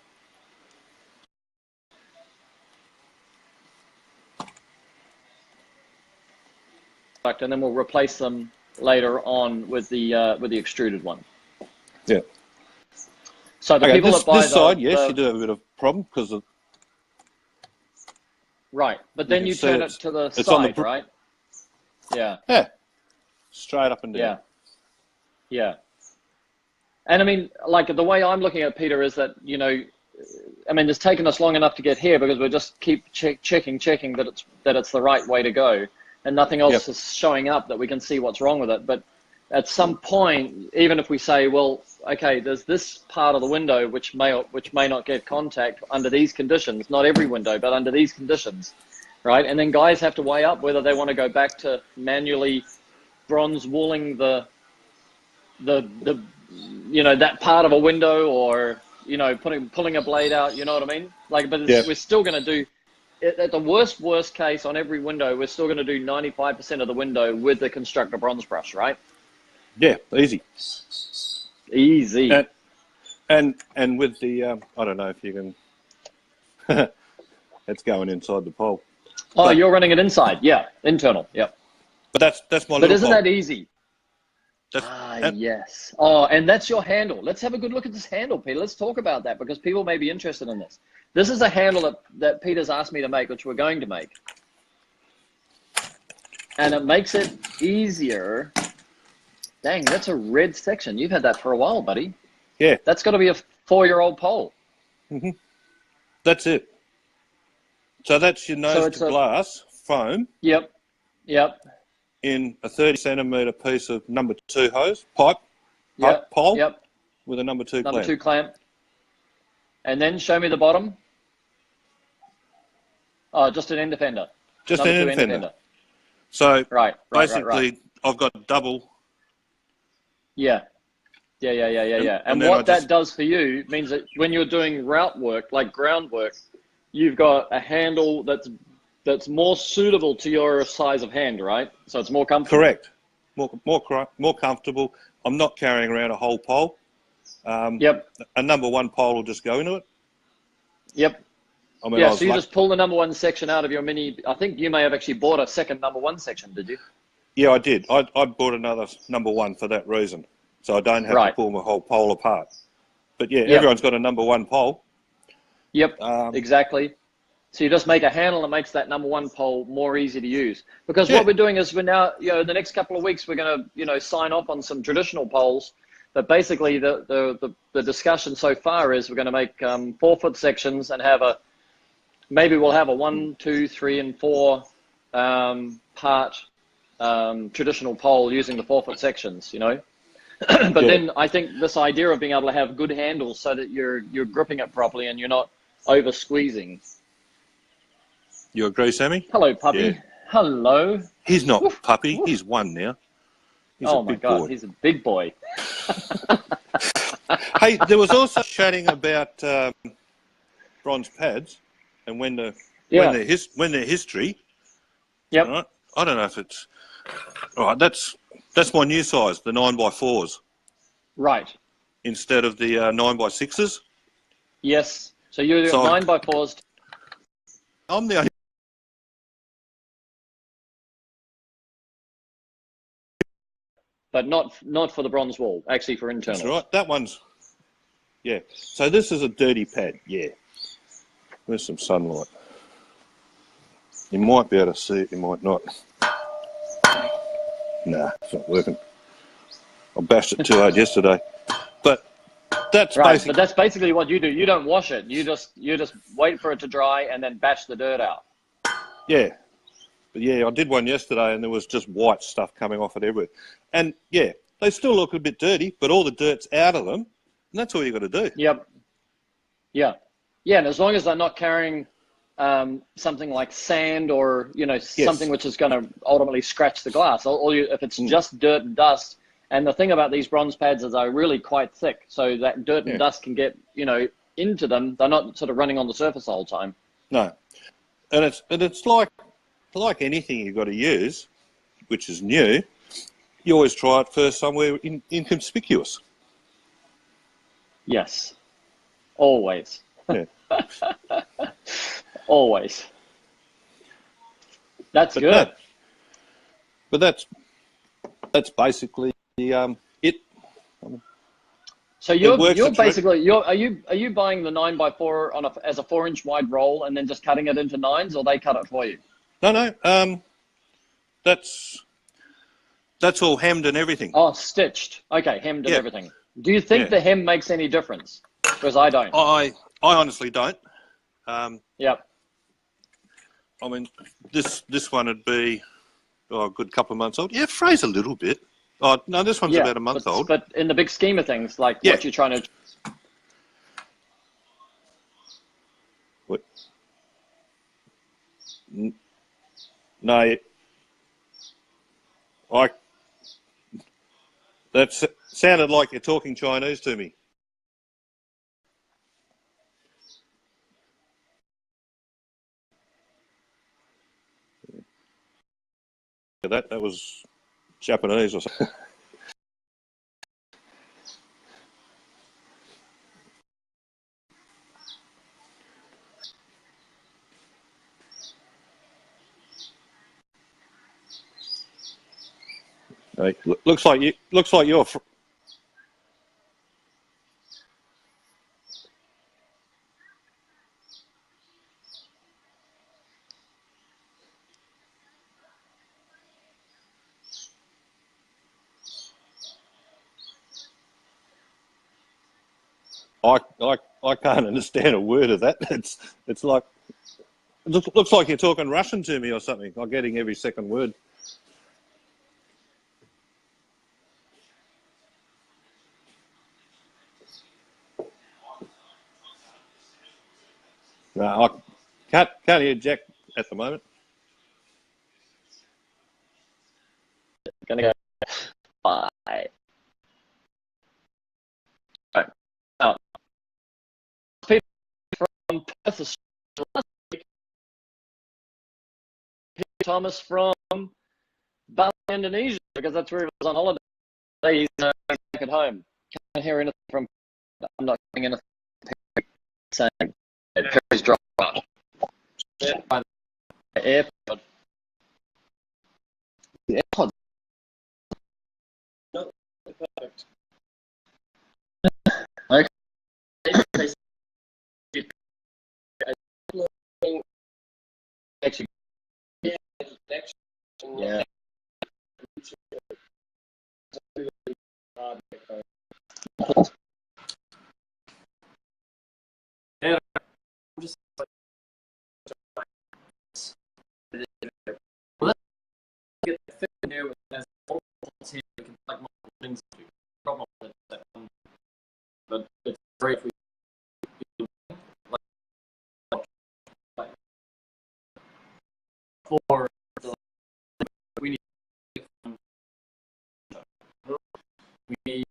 S2: And then we'll replace them later on with the extruded one.
S7: Yeah.
S2: So the
S7: Okay,
S2: people
S7: this
S2: that buy
S7: side,
S2: the,
S7: yes,
S2: the-
S7: you do have a bit of problem because of
S2: right, but then
S7: can
S2: you
S7: see
S2: turn it
S7: it's-
S2: to the
S7: it's on the
S2: side,
S7: br-
S2: right? Yeah.
S7: straight up and down.
S2: Yeah. And I mean, like the way I'm looking at Peter is that, I mean, it's taken us long enough to get here because we just keep checking that it's the right way to go, and nothing else is showing up that we can see what's wrong with it. But at some point, even if we say, well, okay, there's this part of the window which may not get contact under these conditions, not every window, but under these conditions, right? And then guys have to weigh up whether they want to go back to manually bronze wooling the that part of a window, or pulling a blade out, you know what I mean? Like, but we're still going to do, at the worst case on every window, we're still going to do 95% of the window with the Constructor bronze brush, right?
S7: Yeah, easy.
S2: Easy.
S7: And with the I don't know if you can. It's going inside the pole.
S2: Oh, you're running it inside, yeah, internal, yeah.
S7: But that's my.
S2: But isn't that easy? Yes. Oh, and that's your handle. Let's have a good look at this handle, Peter. Let's talk about that because people may be interested in this. This is a handle that Peter's asked me to make, which we're going to make. And it makes it easier. Dang, that's a red section. You've had that for a while, buddy.
S7: Yeah.
S2: That's got to be a 4-year-old pole.
S7: Mm-hmm. That's it. So that's your nose to glass foam.
S2: Yep.
S7: In a 30-centimetre piece of number 2 hose, pole, with a number 2 clamp.
S2: Number 2 clamp. And then show me the bottom. Oh, just an end defender.
S7: Just an end defender. So basically, I've got double.
S2: Yeah. And what that does for you means that when you're doing route work, like ground work, you've got a handle that's more suitable to your size of hand, right? So it's more comfortable.
S7: Correct. More comfortable. I'm not carrying around a whole pole. A number 1 pole will just go into it.
S2: Yep.
S7: I mean,
S2: so you just pull the number 1 section out of your mini. I think you may have actually bought a second number 1 section, did you?
S7: Yeah, I did. I bought another number 1 for that reason. So I don't have to pull my whole pole apart. But everyone's got a number 1 pole.
S2: Yep, exactly. So you just make a handle that makes that number 1 pole more easy to use. Because what we're doing is we're now, the next couple of weeks, we're going to, sign off on some traditional poles. But basically the discussion so far is we're going to make 4-foot sections and maybe we'll have a 1, 2, 3, and 4 part traditional pole using the 4-foot sections, But then I think this idea of being able to have good handles so that you're gripping it properly and you're not over squeezing.
S7: You agree, Sammy?
S2: Hello, puppy.
S7: Yeah.
S2: Hello.
S7: He's not puppy. He's 1 now. He's
S2: a big boy. He's a big boy.
S7: Hey, there was also chatting about bronze pads and when their history.
S2: Yep.
S7: Right? I don't know if it's right. That's my new size, the 9x4s.
S2: Right.
S7: Instead of the 9x6s.
S2: Yes. So you're doing 9x4s.
S7: I'm the only.
S2: But not for the bronze wall, actually for internal.
S7: That's right. That one's, So this is a dirty pad, There's some sunlight. You might be able to see it, you might not. Nah, it's not working. I bashed it too hard yesterday. But that's
S2: right. But that's basically what you do. You don't wash it. You just wait for it to dry and then bash the dirt out.
S7: Yeah. But I did one yesterday and there was just white stuff coming off it everywhere. And they still look a bit dirty, but all the dirt's out of them, and that's all you got to do.
S2: Yep. Yeah. Yeah, and as long as they're not carrying something like sand or something which is going to ultimately scratch the glass, if it's just dirt and dust. And the thing about these bronze pads is they're really quite thick, so that dirt and dust can get into them. They're not sort of running on the surface the whole time.
S7: No, and it's like anything you've got to use, which is new. You always try it first somewhere inconspicuous.
S2: Yes, always.
S7: Yeah.
S2: Always. That's good.
S7: But that's basically it.
S2: So you're basically are you buying the 9x4 as a 4-inch wide roll and then just cutting it into 9s, or they cut it for you?
S7: No. That's all hemmed and everything.
S2: Oh, stitched. Okay, hemmed and everything. Do you think the hem makes any difference? Because I don't.
S7: I honestly don't.
S2: Yep.
S7: I mean, this one would be a good couple of months old. Yeah, frays a little bit. Oh no, this one's about a month old.
S2: But in the big scheme of things, like
S7: Yeah.
S2: what you're trying to.
S7: What? No, that sounded like you're talking Chinese to me. That was Japanese or something. Hey, looks like you're. I can't understand a word of that. It's like it looks like you're talking Russian to me or something. I'm getting every second word. No, I can't hear Jack at the moment.
S2: Gonna go. Bye. Right. People from Perth, Australia. Thomas from Bali, Indonesia, because that's where he was on holiday. He's back at home. Can't hear anything from. I'm not hearing anything saying. Perry's dropped. By the AirPod. The AirPod. No, perfect. Okay. Actually, yeah.
S6: Yeah, I'm just like, let's get the thing there with as here, we can like multiple things. Problem with that, but it's great if we for we need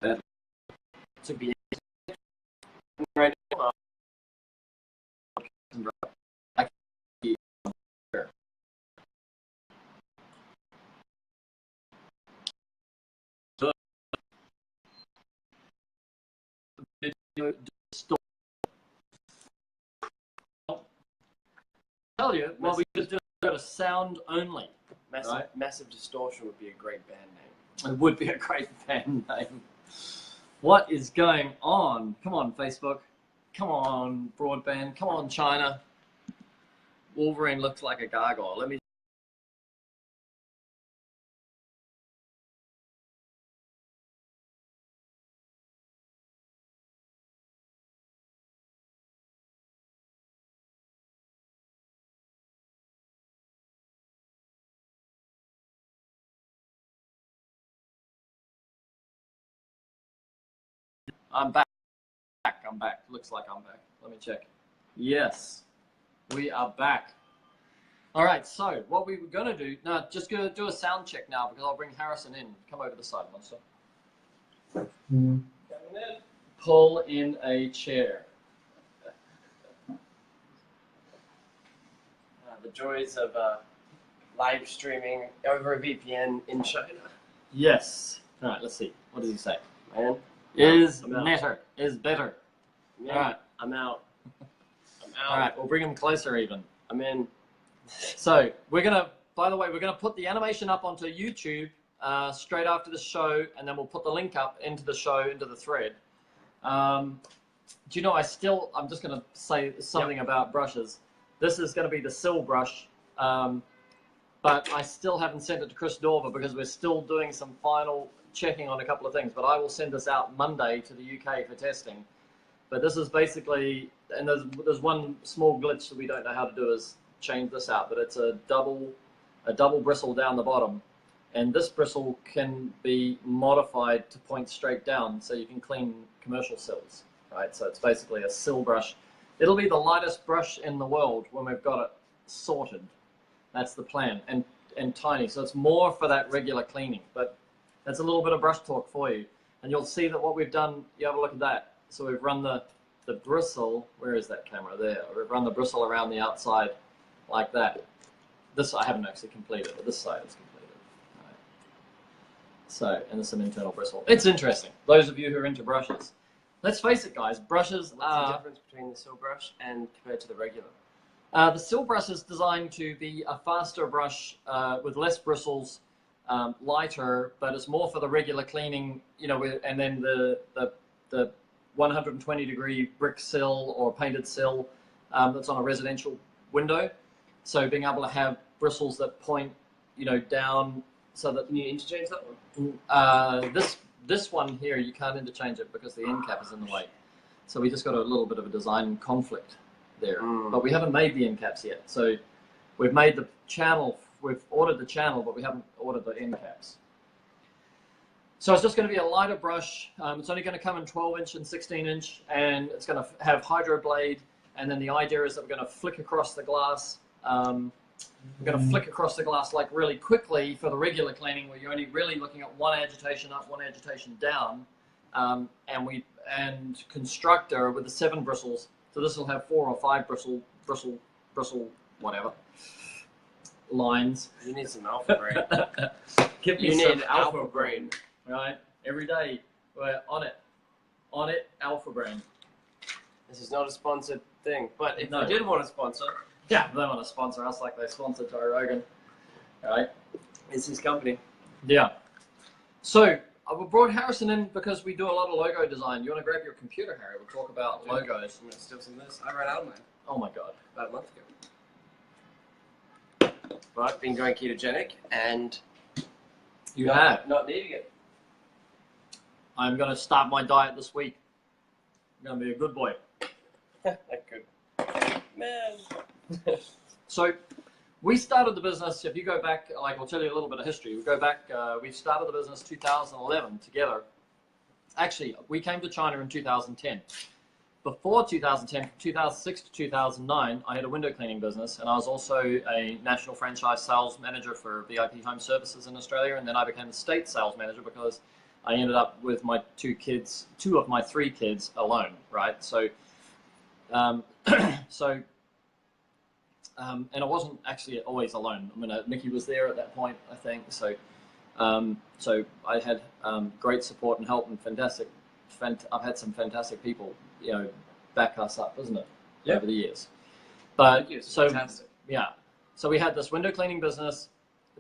S6: that to be right now. Tell you, well, we just do a sound only. Massive Distortion would be a great band name. It would be a great band name. What is going on? Come on, Facebook. Come on, broadband. Come on, China. Wolverine looks like a gargoyle. Let me. I'm back. I'm back. Looks like I'm back. Let me check. Yes, we are back. All right, so what we were going to do, now just going to do a sound check now because I'll bring Harrison in. Come over the side, Monster. Pull in a chair. The joys of live streaming over a VPN in China. Yes. All right, let's see. What does he say? Man, is better. Is better. Yeah, All right. I'm out. I'm out. All right, we'll bring him closer even. I'm in.
S2: So we're gonna, by the way, we're gonna put the animation up onto YouTube straight after the show, and then we'll put the link up into the show, into the thread. Do you know, I'm just gonna say something about brushes. This is gonna be the Sil brush, but I still haven't sent it to Chris Dorver because we're still doing some final
S6: checking on a couple of things, but I will send this out Monday to the UK for testing. But this is basically, and there's one small glitch that we don't know how to do is change this out, but it's a double bristle down the bottom. And this bristle can be modified to point straight down, so you can clean commercial sills, right? So it's basically a sill brush. It'll be the lightest brush in the world when we've got it sorted. That's the plan, and tiny. So it's more for that regular cleaning, but that's a little bit of brush talk for you. And you'll see that what we've done, you have a look at that. So we've run the bristle, where is that camera? There. We've run the bristle around the outside like that. This I haven't actually completed, but this side is completed. Right. So, and there's some internal bristle. It's interesting. Those of you who are into brushes. Let's face it, guys, brushes
S8: What's
S6: are...
S8: the difference between the sill brush and compared to the regular?
S6: The sill brush is designed to be a faster brush with less bristles, lighter, but it's more for the regular cleaning, you know, and then the 120-degree brick sill or painted sill that's on a residential window. So being able to have bristles that point, you know, down so that...
S8: Can you interchange that one?
S6: This one here, you can't interchange it because the end cap is in the way. So we just got a little bit of a design conflict there. But we haven't made the end caps yet. So we've made the channel, we've ordered the channel, but we haven't ordered the end caps. So it's just going to be a lighter brush. It's only going to come in 12-inch and 16-inch, and it's going to have hydro blade. And then the idea is that we're going to flick across the glass. We're going to flick across the glass like really quickly for the regular cleaning, where you're only really looking at one agitation up, one agitation down, and constructor with the 7 bristles. So this will have 4 or 5 bristle, whatever lines.
S8: You need some alpha brain.
S6: Give me
S8: You
S6: some
S8: need alpha brain.
S6: right? Every day we're on it, alpha brain.
S8: This is not a sponsored thing, but if
S6: No.
S8: you did want to sponsor,
S6: Yeah, they want to sponsor us like they sponsored Joe Rogan, right?
S8: it's his company.
S6: Yeah. So we brought Harrison in because we do a lot of logo design. You want to grab your computer, Harry? We'll talk about logos.
S8: I'm going to steal some of this. I ran out of mine
S6: Oh my God.
S8: about a month ago. But I've been going ketogenic and
S6: You have.
S8: not needing it.
S6: I'm going to start my diet this week. I'm going to be a good boy.
S8: Good. Man.
S6: So we started the business, if you go back, like I'll tell you a little bit of history. We go back, we started the business 2011 together. Actually, we came to China in 2010. Before 2010, from 2006 to 2009, I had a window cleaning business, and I was also a national franchise sales manager for VIP Home Services in Australia, and then I became the state sales manager because I ended up with my 2 of my 3 kids alone, right? So, and I wasn't actually always alone. I mean, Mickey was there at that point, I think. So, so I had great support and help, and I've had some fantastic people, you know, back us up, isn't it?
S8: Yeah.
S6: Over the years. But so
S8: Fantastic.
S6: yeah, so we had this window cleaning business.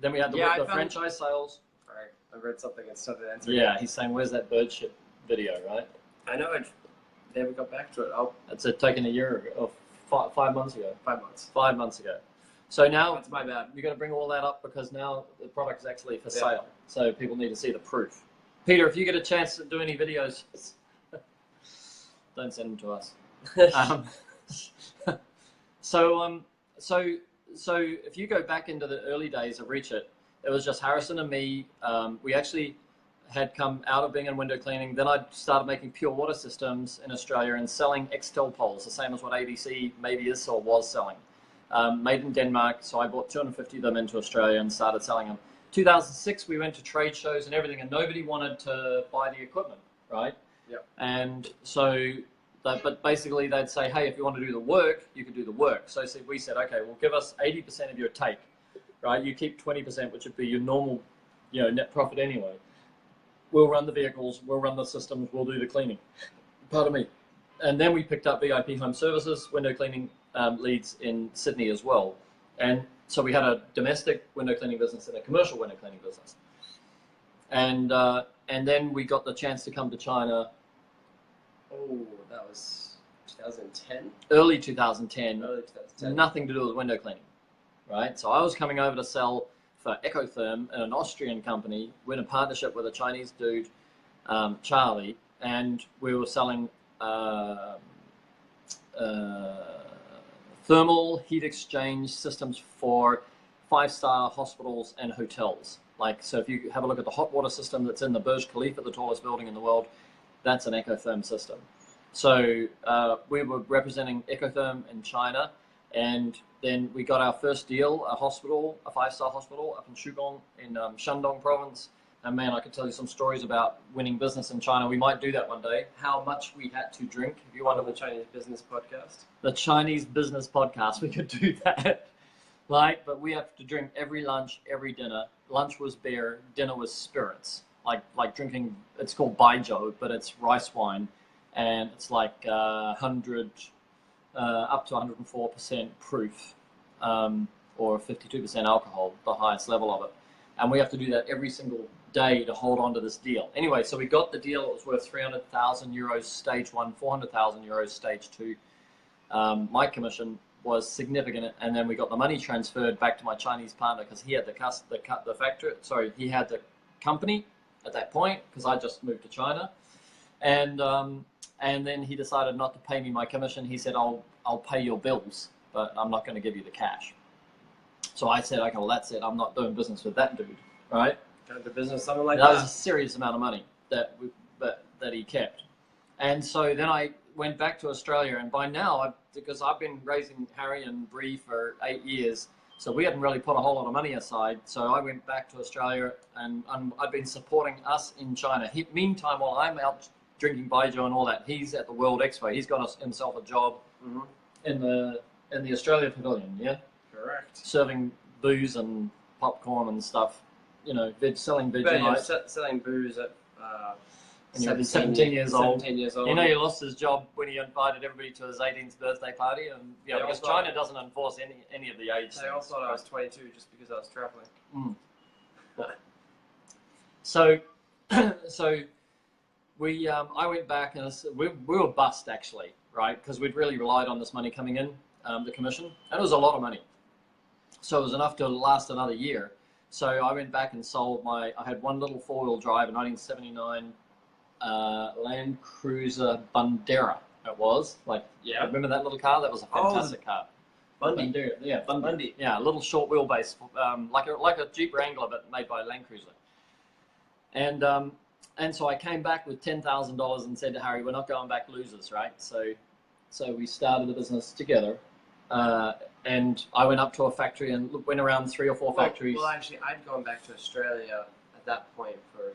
S6: Then we had the franchise sales.
S8: Sorry, I read something and started answering.
S6: Yeah, he's saying, "Where's that bird shit video?" Right?
S8: I know. I never got back to it.
S6: It's taken a year ago, or 5 months ago.
S8: 5 months.
S6: 5 months ago. So now
S8: That's my bad.
S6: you're going to bring all that up because now the product is actually for
S8: Yeah.
S6: sale. So people need to see the proof. Peter, if you get a chance to do any videos, don't send them to us. So if you go back into the early days of Reach It was just Harrison and me. We actually had come out of being in window cleaning. Then I started making pure water systems in Australia and selling Extel poles, the same as what ABC maybe is or was selling. Made in Denmark, so I bought 250 of them into Australia and started selling them. 2006, we went to trade shows and everything, and nobody wanted to buy the equipment, right?
S8: Yep.
S6: And so, but basically they'd say, hey, if you want to do the work, you could do the work. So we said, okay, well, give us 80% of your take, right? You keep 20%, which would be your normal, you know, net profit anyway. We'll run the vehicles, we'll run the systems, we'll do the cleaning. Pardon me. And then we picked up VIP Home Services, window cleaning leads in Sydney as well. And so we had a domestic window cleaning business and a commercial window cleaning business. And then we got the chance to come to China.
S8: Oh, that was 2010?
S6: Early 2010.
S8: Early 2010.
S6: Nothing to do with window cleaning, right? So I was coming over to sell for Ecotherm, an Austrian company. We're in a partnership with a Chinese dude, Charlie, and we were selling thermal heat exchange systems for 5-star hospitals and hotels. Like, so if you have a look at the hot water system that's in the Burj Khalifa, the tallest building in the world, that's an Ecotherm system. So we were representing Ecotherm in China, and then we got our first deal, a hospital, a 5-star hospital up in Shugong in Shandong province. And man, I could tell you some stories about winning business in China. We might do that one day. How much we had to drink. If you want
S8: the Chinese business podcast.
S6: The Chinese business podcast, we could do that. Like, but we have to drink every lunch, every dinner. Lunch was beer, dinner was spirits. Like drinking, it's called baijiu, but it's rice wine. And it's like 100, up to 104% proof, or 52% alcohol, the highest level of it. And we have to do that every single day to hold on to this deal. Anyway, so we got the deal. It was worth 300,000 euros stage 1, 400,000 euros stage 2. My commission was significant, and then we got the money transferred back to my Chinese partner because he had the factory. Sorry, he had the company at that point because I just moved to China, and then he decided not to pay me my commission. He said, "I'll pay your bills, but I'm not going to give you the cash." So I said, "Okay, well that's it. I'm not doing business with that dude, right?"
S8: The business, something like
S6: that
S8: that.
S6: was a serious amount of money that he kept. And so then I went back to Australia, and by now, because I've been raising Harry and Bree for 8 years, so we hadn't really put a whole lot of money aside. So I went back to Australia, and I've been supporting us in China. Meantime, while I'm out drinking baijiu and all that, he's at the World Expo. He's got himself a job in the Australia Pavilion, yeah?
S8: Correct.
S6: Serving booze and popcorn and stuff. You know, selling
S8: But
S6: Vegemite.
S8: selling booze at
S6: 17 years old.
S8: 17 years old.
S6: You know, he lost his job when he invited everybody to his 18th birthday party, and yeah, because China doesn't enforce any of the age.
S8: They all thought I was 22 just because I was traveling.
S6: So, we I went back and we were bust actually, right? Because we'd really relied on this money coming in, the commission, and it was a lot of money. So it was enough to last another year. So I went back and sold I had one little 4-wheel drive, a 1979 Land Cruiser Bandera. It was like, yeah, remember that little car? That was a fantastic car.
S8: Bundy.
S6: Bandera, yeah,
S8: Bundy.
S6: Yeah, a little short wheelbase, like a Jeep Wrangler, but made by Land Cruiser. And so I came back with $10,000 and said to Harry, "We're not going back losers, right?" So we started the business together. And I went up to a factory and went around 3 or 4 factories.
S8: Well, actually, I'd gone back to Australia at that point for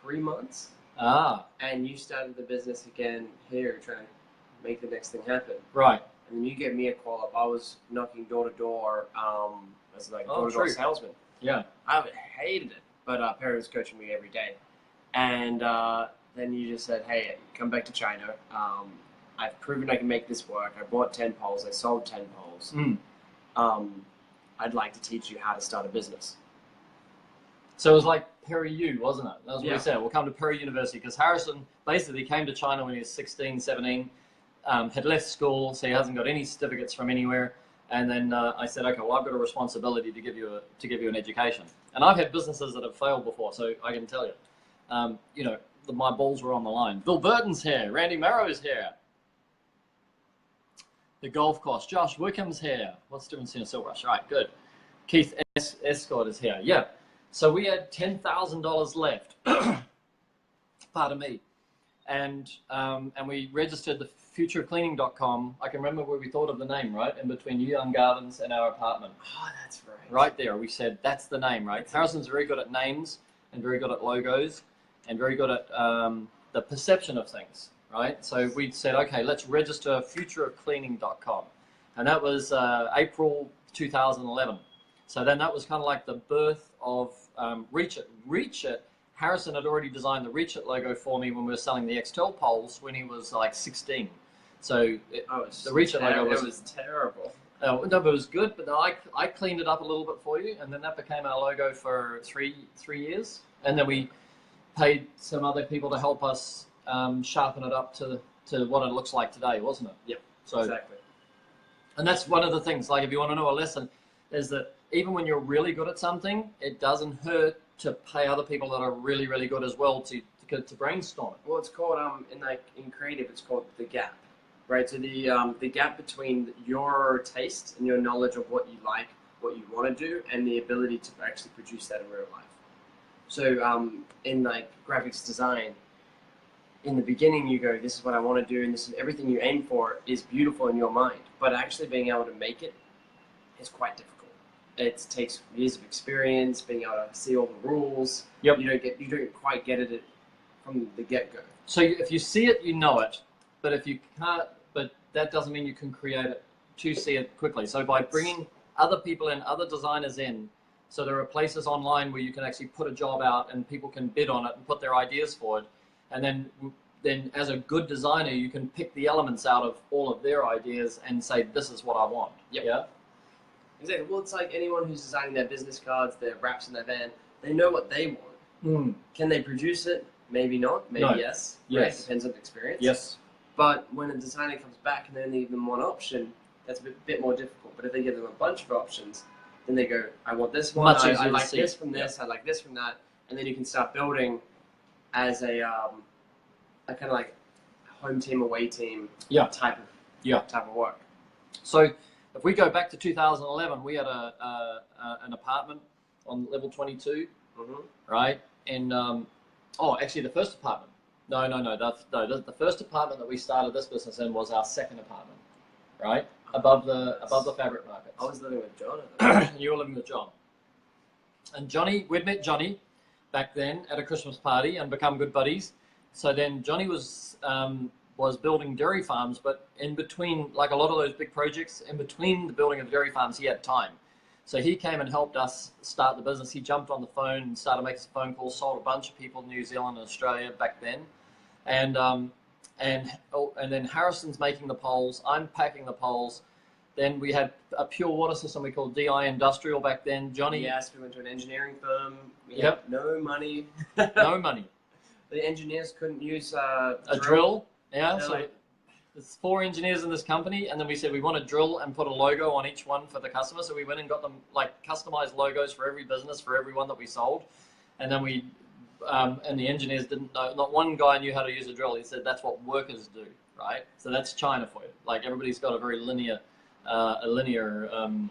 S8: 3 months.
S6: Ah.
S8: And you started the business again here, trying to make the next thing happen.
S6: Right.
S8: And then you gave me a call up. I was knocking door to door as like door-to-door salesman.
S6: Yeah.
S8: I hated it, but Perry was coaching me every day. And then you just said, "Hey, come back to China. I've proven I can make this work. I bought 10 poles. I sold 10 poles. I'd like to teach you how to start a business."
S6: So it was like Perry U, wasn't it? That was what we said. We'll come to Perry University because Harrison basically came to China when he was 16, 17, had left school, so he hasn't got any certificates from anywhere. And then I said, "Okay, well, I've got a responsibility to give you an education." And I've had businesses that have failed before, so I can tell you, you know, my balls were on the line. Bill Burton's here. Randy Marrow's here. The golf course. Josh Wickham's here. What's doing in Silrush? All right, good. Keith Escott is here. Yeah. So we had $10,000 left. Pardon me. And we registered the futureofcleaning.com. I can remember where we thought of the name, right? In between Young Gardens and our apartment.
S8: Oh, that's right.
S6: Right there. We said, that's the name, right? Harrison's very good at names and very good at logos and very good at the perception of things. Right, so we said, okay, let's register futureofcleaning.com, and that was April 2011. So then that was kind of like the birth of Reach It. Reach It. Harrison had already designed the Reach It logo for me when we were selling the Xtel poles when he was like 16. So the Reach It logo
S8: was terrible.
S6: No, but it was good. But I cleaned it up a little bit for you, and then that became our logo for three years, and then we paid some other people to help us sharpen it up to what it looks like today, wasn't it?
S8: Yeah,
S6: so,
S8: exactly.
S6: And that's one of the things, like if you want to know a lesson, is that even when you're really good at something, it doesn't hurt to pay other people that are really, really good as well to brainstorm it.
S8: Well, it's called in creative, it's called the gap, right? So the gap between your taste and your knowledge of what you like, what you want to do, and the ability to actually produce that in real life. So in like graphics design, in the beginning you go, this is what I want to do, and this is everything you aim for is beautiful in your mind, but actually being able to make it is quite difficult. It takes years of experience, being able to see all the rules.
S6: Yep.
S8: You don't quite get it from the get-go.
S6: So if you see it, you know it, but if you can't, but that doesn't mean you can create it to see it quickly. So by bringing other people in, other designers in, so there are places online where you can actually put a job out and people can bid on it and put their ideas forward, and then as a good designer, you can pick the elements out of all of their ideas and say, this is what I want.
S8: Yep.
S6: Yeah.
S8: Exactly. Well, it's like anyone who's designing their business cards, their wraps in their van, they know what they want. Can they produce it? Maybe not. Maybe
S6: No.
S8: yes.
S6: Yes.
S8: Right? Depends on the experience.
S6: Yes.
S8: But when a designer comes back and they only give them one option, that's a bit more difficult. But if they give them a bunch of options, then they go, I want this one,
S6: Much
S8: I
S6: easier to
S8: like
S6: see.
S8: this from this, I like this from that. And then you can start building as a kind of like home team, away team type of work.
S6: So if we go back to 2011, we had an apartment on level 22, right? And actually the first apartment. No. The first apartment that we started this business in was our second apartment, right? Above the fabric markets.
S8: I was living with John.
S6: You were living with John. And Johnny, we'd met Johnny back then at a Christmas party and become good buddies. So then Johnny was building dairy farms, but in between, like a lot of those big projects, in between the building of dairy farms, he had time. So he came and helped us start the business. He jumped on the phone and started making some phone calls, sold a bunch of people in New Zealand and Australia back then. And then Harrison's making the poles, I'm packing the poles. Then we had a pure water system we called DI Industrial back then. Johnny.
S8: Yes, we went to an engineering firm. We had
S6: Yep.
S8: no money.
S6: No money.
S8: The engineers couldn't use
S6: A drill. Yeah,
S8: They're
S6: so
S8: like-
S6: there's 4 engineers in this company, and then we said we want to drill and put a logo on each one for the customer. So we went and got them like customized logos for every business, for every one that we sold. And then and the engineers didn't know, not one guy knew how to use a drill. He said that's what workers do, right? So that's China for you. Like everybody's got a very linear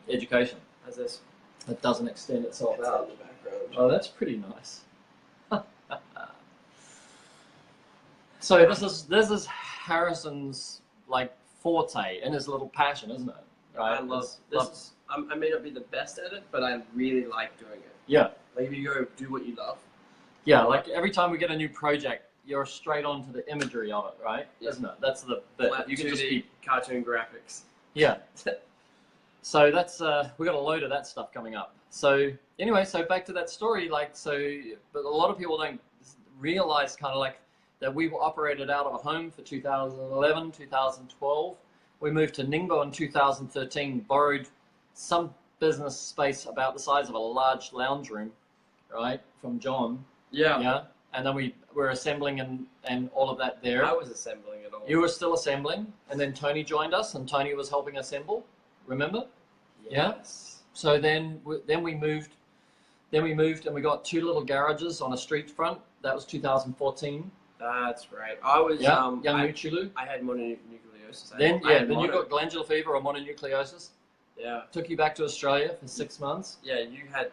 S6: education.
S8: How's this?
S6: That doesn't extend itself
S8: It's
S6: out.
S8: in the background.
S6: Oh, that's pretty nice. So this is Harrison's like forte and his little passion, isn't it? Right?
S8: I love this. I may not be the best at it, but I really like doing it.
S6: Yeah,
S8: Like if you go do what you love.
S6: yeah. Like every time we get a new project, you're straight onto the imagery of it, right?
S8: Yeah.
S6: Isn't it? That's the bit.
S8: Flat
S6: You can
S8: 2D
S6: just be
S8: cartoon graphics.
S6: yeah. So that's we got a load of that stuff coming up. So anyway, so back to that story, like but a lot of people don't realize kind of like that we operated out of a home for 2011, 2012. We moved to Ningbo in 2013, borrowed some business space about the size of a large lounge room, right, from John.
S8: Yeah.
S6: Yeah, and then we were assembling and all of that there.
S8: I was assembling it all.
S6: You were still assembling, and then Tony joined us, and Tony was helping assemble. Remember?
S8: Yes.
S6: So then we moved, and we got 2 little garages on a street front. That was 2014.
S8: That's right. I was
S6: Young Nuchulu.
S8: I had mononucleosis.
S6: Then you got glandular fever or mononucleosis.
S8: Yeah.
S6: Took you back to Australia for 6 months.
S8: Yeah,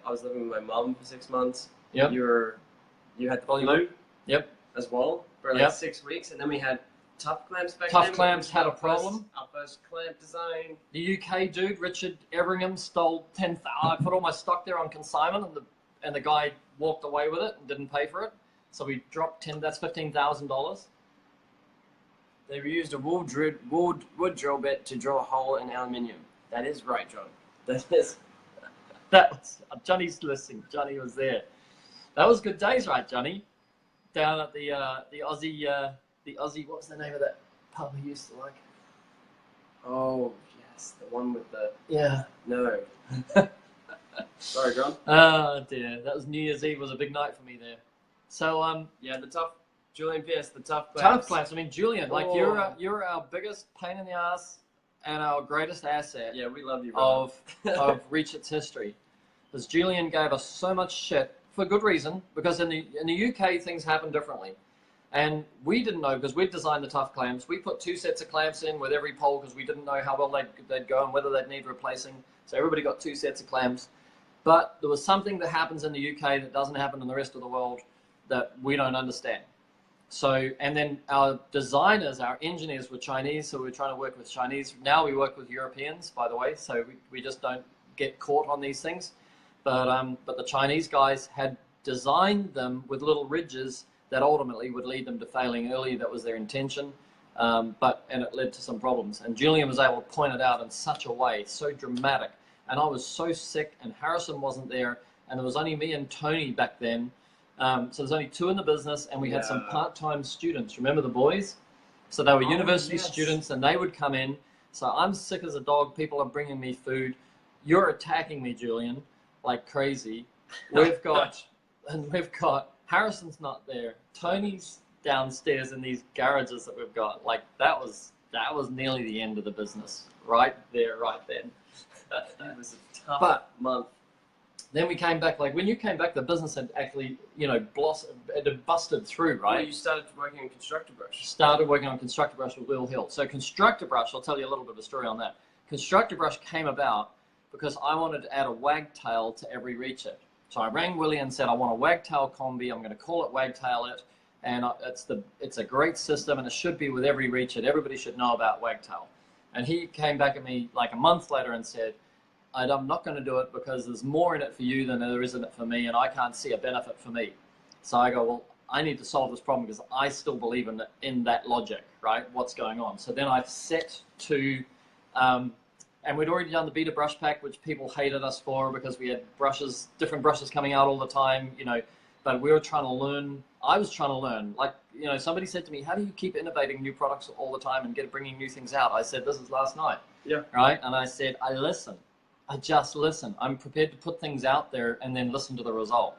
S8: I was living with my mum for 6 months.
S6: Yep.
S8: You had the flu.
S6: Yep.
S8: As well for like
S6: Yep.
S8: 6 weeks, and then we had tough clamps back
S6: Tough
S8: then.
S6: clamps
S8: which
S6: had
S8: was
S6: a problem.
S8: Our first clamp design.
S6: The UK dude, Richard Everingham, stole 10,000. I put all my stock there on consignment, and the guy walked away with it and didn't pay for it. So we dropped that's $15,000.
S8: They used a wood drill bit to drill a hole in aluminium. That is right, John. That is.
S6: That was Johnny's listening. Johnny was there. That was good days, right, Johnny? Down at the Aussie. What was the name of that pub we used to like?
S8: Oh yes, the one with the
S6: Yeah.
S8: no. Sorry, John.
S6: Oh dear, that was New Year's Eve. Was a big night for me there. So
S8: Yeah, the tough Julian Pierce, the tough clamps.
S6: tough clamps. I mean, Julian, like
S8: Oh.
S6: you're our biggest pain in the ass and our greatest asset
S8: Yeah, we love you, brother.
S6: of Reach Its history. is Julian gave us so much shit for good reason, because in the UK things happen differently. And we didn't know, because we'd designed the tough clamps. We put 2 sets of clamps in with every pole because we didn't know how well they'd go and whether they'd need replacing. So everybody got 2 sets of clamps. But there was something that happens in the UK that doesn't happen in the rest of the world that we don't understand. So, and then our designers, our engineers were Chinese, so we were trying to work with Chinese. Now we work with Europeans, by the way, so we just don't get caught on these things. But the Chinese guys had designed them with little ridges that ultimately would lead them to failing early. That was their intention, and it led to some problems. And Julian was able to point it out in such a way, so dramatic. And I was so sick, and Harrison wasn't there, and there was only me and Tony back then. So there's only 2 in the business, and we had some part-time students. Remember the boys? So they were university students, and they would come in. So I'm sick as a dog. People are bringing me food. You're attacking me, Julian, like crazy. We've got Harrison's not there. Tony's downstairs in these garages that we've got. Like that was nearly the end of the business, right there, right then.
S8: It was a tough month.
S6: Then we came back. Like when you came back, the business had actually, blossomed, it had busted through, right?
S8: Well, you started working on Constructor Brush.
S6: Started working on Constructor Brush with Will Hill. So Constructor Brush, I'll tell you a little bit of a story on that. Constructor Brush came about because I wanted to add a wagtail to every reach it. So I rang Willie and said, I want a wagtail combi. I'm going to call it Wagtail It. And it's a great system, and it should be with every reach it. Everybody should know about Wagtail. And he came back at me like a month later and said, I'm not going to do it because there's more in it for you than there is in it for me, and I can't see a benefit for me. So I go, well, I need to solve this problem because I still believe in that logic, right? What's going on? So then I set to, and we'd already done the beta brush pack, which people hated us for because we had different brushes coming out all the time, but we were trying to learn. I was trying to learn. Like, somebody said to me, how do you keep innovating new products all the time and bringing new things out? I said, this is last night.
S8: Yeah.
S6: Right? And I said, I listen. I just listen. I'm prepared to put things out there and then listen to the result.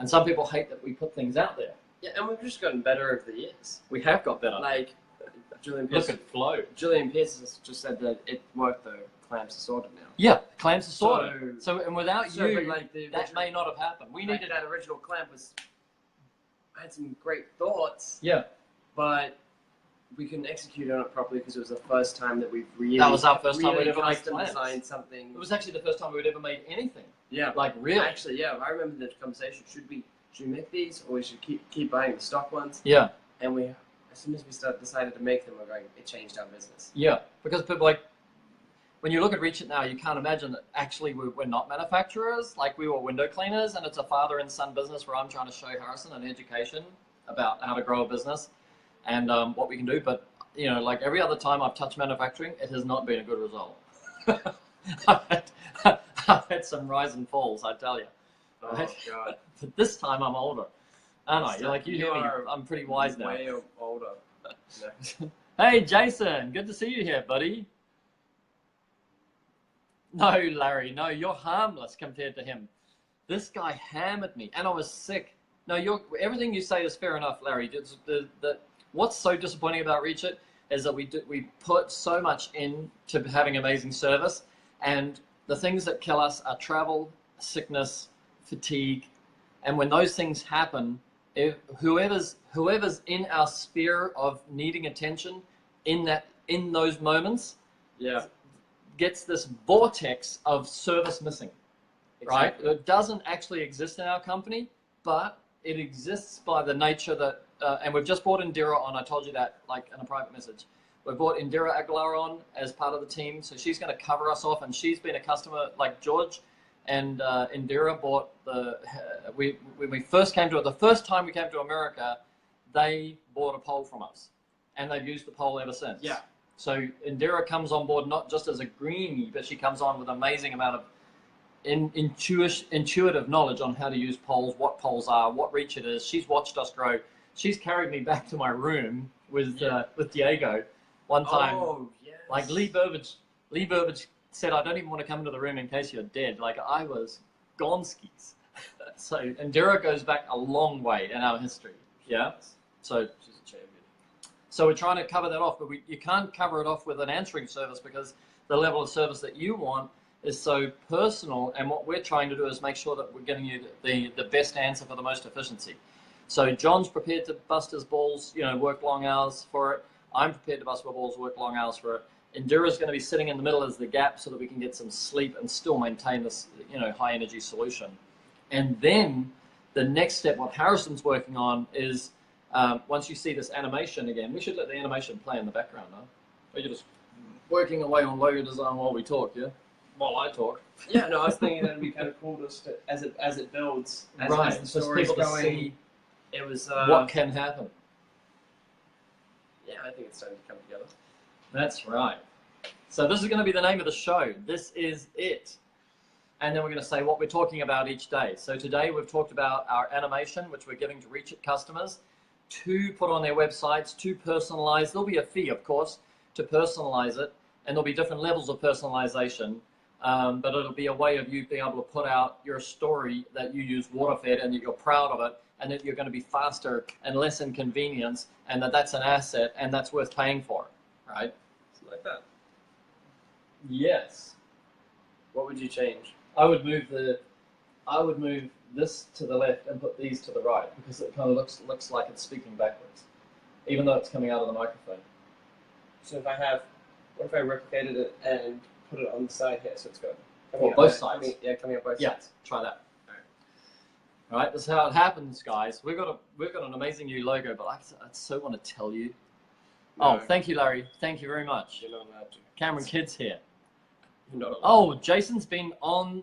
S6: And some people hate that we put things out there.
S8: Yeah, and we've just gotten better over the years.
S6: We have got better.
S8: Like, Julian Pierce.
S6: Look at Flow.
S8: Julian Pierce has just said that it worked, the clamps are sorted now.
S6: Yeah, clamps are sorted. So and without you,
S8: but like
S6: that may not have happened. We needed
S8: that original clamp had some great thoughts.
S6: Yeah.
S8: But we couldn't execute on it properly because it was the first time that we've really
S6: that was our first time we'd ever made
S8: designed something.
S6: It was actually the first time we'd ever made anything.
S8: Yeah.
S6: Like really.
S8: Actually, yeah. I remember the conversation. Should we make these or we should keep buying the stock ones?
S6: Yeah.
S8: And as soon as we decided to make them, it changed our business.
S6: Yeah. Because people when you look at Reach It now, you can't imagine that actually we're not manufacturers. Like we were window cleaners, and it's a father and son business where I'm trying to show Harrison an education about how to grow a business and what we can do. But like every other time I've touched manufacturing, it has not been a good result. I've had some rise and falls, I tell you.
S8: Oh God!
S6: But this time I'm older. I know. You're like you hear me. I'm pretty wise now.
S8: Way older.
S6: No. Hey, Jason. Good to see you here, buddy. No, Larry. No, you're harmless compared to him. This guy hammered me, and I was sick. No, everything you say is fair enough, Larry. What's so disappointing about Reach It is that we put so much into having amazing service, and the things that kill us are travel, sickness, fatigue, and when those things happen, whoever's in our sphere of needing attention in those moments, gets this vortex of service missing. Exactly. Right? It doesn't actually exist in our company, but it exists by the nature that, and we've just brought Indira on. I told you that, like in a private message. We brought Indira Aguilar on as part of the team, so she's going to cover us off, and she's been a customer like George. And Indira bought when we first came to it, the first time we came to America, they bought a pole from us, and they've used the pole ever since.
S8: Yeah.
S6: So Indira comes on board not just as a greenie, but she comes on with an amazing amount of intuitive knowledge on how to use poles, what poles are, what reach it is. She's watched us grow. She's carried me back to my room with Diego one time.
S8: Oh, yes.
S6: Like Lee Burbage said, I don't even want to come into the room in case you're dead. Like I was gonskis. So Indira goes back a long way in our history. Yeah. So she's a champion. So we're trying to cover that off, but you can't cover it off with an answering service because the level of service that you want is so personal, and what we're trying to do is make sure that we're getting you the best answer for the most efficiency. So John's prepared to bust his balls, you know, work long hours for it. I'm prepared to bust my balls, work long hours for it. Indira's going to be sitting in the middle as the gap so that we can get some sleep and still maintain this, you know, high energy solution. And then the next step, what Harrison's working on is, once you see this animation again, we should let the animation play in the background, no? Or you're just working away on logo design while we talk, yeah? While I talk.
S8: Yeah, no, I was thinking that'd be kind of cool just to, as it builds, as the
S6: So
S8: story's
S6: people to
S8: going.
S6: see
S8: It was
S6: what can happen.
S8: Yeah, I think it's starting to come together.
S6: That's right. So this is going to be the name of the show. This is it. And then we're going to say what we're talking about each day. So today we've talked about our animation, which we're giving to Reach It customers to put on their websites, to personalize. There'll be a fee, of course, to personalize it. And there'll be different levels of personalization. But it'll be a way of you being able to put out your story that you use water-fed and that you're proud of it, and that you're going to be faster and less inconvenience, and that's an asset and that's worth paying for, right?
S8: Something like that.
S6: Yes.
S8: What would you change?
S6: I would move this to the left and put these to the right, because it kind of looks like it's speaking backwards, even though it's coming out of the microphone.
S8: So what if I replicated it and put it on the side here, so it's got
S6: Well, both sides.
S8: coming up both
S6: Yeah,
S8: sides.
S6: try that. All right, this is how it happens, guys. We've got an amazing new logo, but I so want to tell you.
S8: No.
S6: Oh, thank you, Larry. Thank you very much.
S8: You're not allowed to.
S6: Cameron Kidd's here.
S8: You're not allowed.
S6: Oh, Jason's been on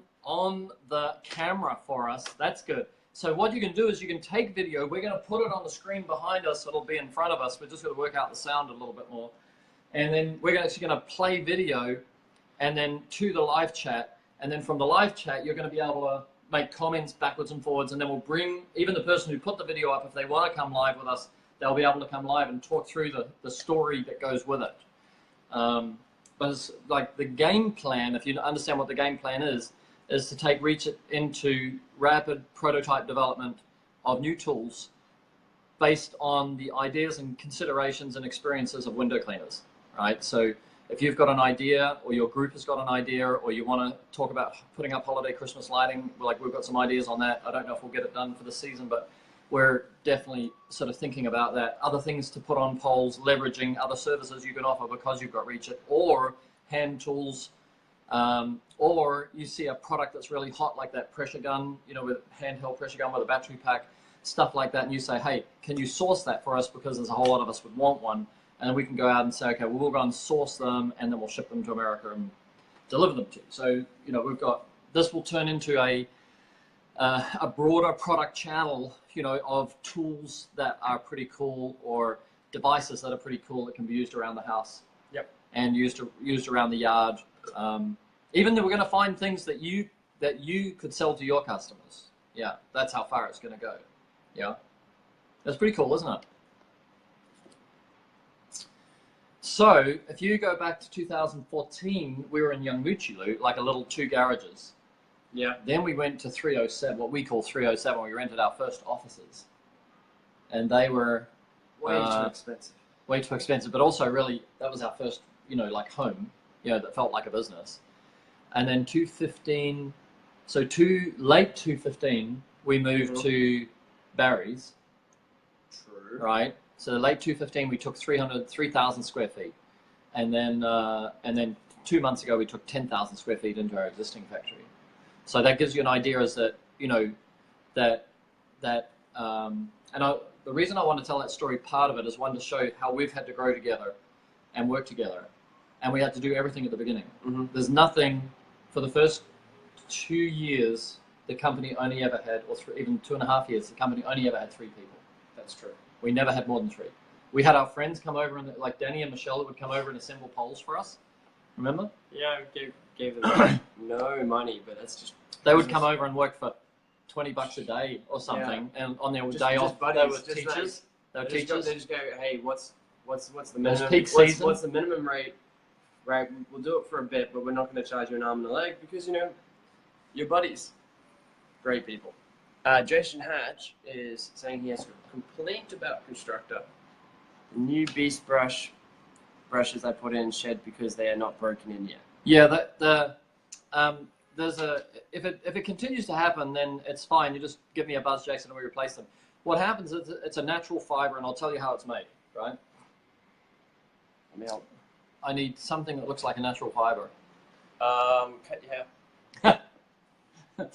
S6: the camera for us. That's good. So what you can do is you can take video. We're going to put it on the screen behind us. It'll be in front of us. We're just going to work out the sound a little bit more. And then we're actually going to play video and then to the live chat. And then from the live chat, you're going to be able to make comments backwards and forwards. And then we'll bring even the person who put the video up, if they want to come live with us, they'll be able to come live and talk through the story that goes with it. But it's like the game plan, if you understand what the game plan is to take Reach It into rapid prototype development of new tools based on the ideas and considerations and experiences of window cleaners, right? So if you've got an idea, or your group has got an idea, or you want to talk about putting up holiday Christmas lighting, like we've got some ideas on that. I don't know if we'll get it done for the season, but we're definitely sort of thinking about that. Other things to put on poles, leveraging other services you can offer because you've got Reach It, or hand tools, or you see a product that's really hot like that pressure gun, you know, with handheld pressure gun with a battery pack, stuff like that, and you say, hey, can you source that for us, because there's a whole lot of us would want one. And we can go out and say, okay, well, we'll go and source them, and then we'll ship them to America and deliver them to you. So, you know, we've got, this will turn into a broader product channel, you know, of tools that are pretty cool, or devices that are pretty cool that can be used around the house.
S8: Yep.
S6: And used around the yard. Even though we're going to find things that you could sell to your customers. Yeah, that's how far it's going to go. Yeah, that's pretty cool, isn't it? So if you go back to 2014, we were in Yangmuchilu, like a little 2 garages.
S8: Yeah.
S6: Then we went to 307, what we call 307. We rented our first offices, and they were
S8: Way too expensive.
S6: Way too expensive, but also really that was our first, you know, like home, you know, that felt like a business. And then 215, so late 215, we moved to Barry's.
S8: True.
S6: Right. So late 2015, we took 3,000 square feet, and then 2 months ago we took 10,000 square feet into our existing factory. So that gives you an idea, is that, you know, the reason I want to tell that story, part of it is, one, to show how we've had to grow together and work together, and we had to do everything at the beginning.
S8: Mm-hmm.
S6: There's nothing for the first 2 years. The company only ever had, or even 2.5 years, the company only ever had 3 people.
S8: That's true.
S6: We never had more than 3. We had our friends come over, and like Danny and Michelle, that would come over and assemble poles for us. Remember?
S8: Yeah, I gave them no money, but that's just.
S6: They would come over and work for $20 a day or something, and on their day off,
S8: buddies,
S6: they were
S8: just
S6: teachers.
S8: nice.
S6: They were
S8: They
S6: teachers.
S8: just go, hey, what's the
S6: It
S8: minimum?
S6: was peak season.
S8: What's the minimum rate? Right, we'll do it for a bit, but we're not going to charge you an arm and a leg, because, you know, you're buddies. Great people. Jason Hatch is saying he has a complaint about Constructor. The new Beast brushes I put in shed because they are not broken in yet.
S6: Yeah, there's a if it continues to happen, then it's fine. You just give me a buzz, Jason, and we replace them. What happens is it's a natural fiber, and I'll tell you how it's made. Right? I need something that looks like a natural fiber.
S8: Cut your hair.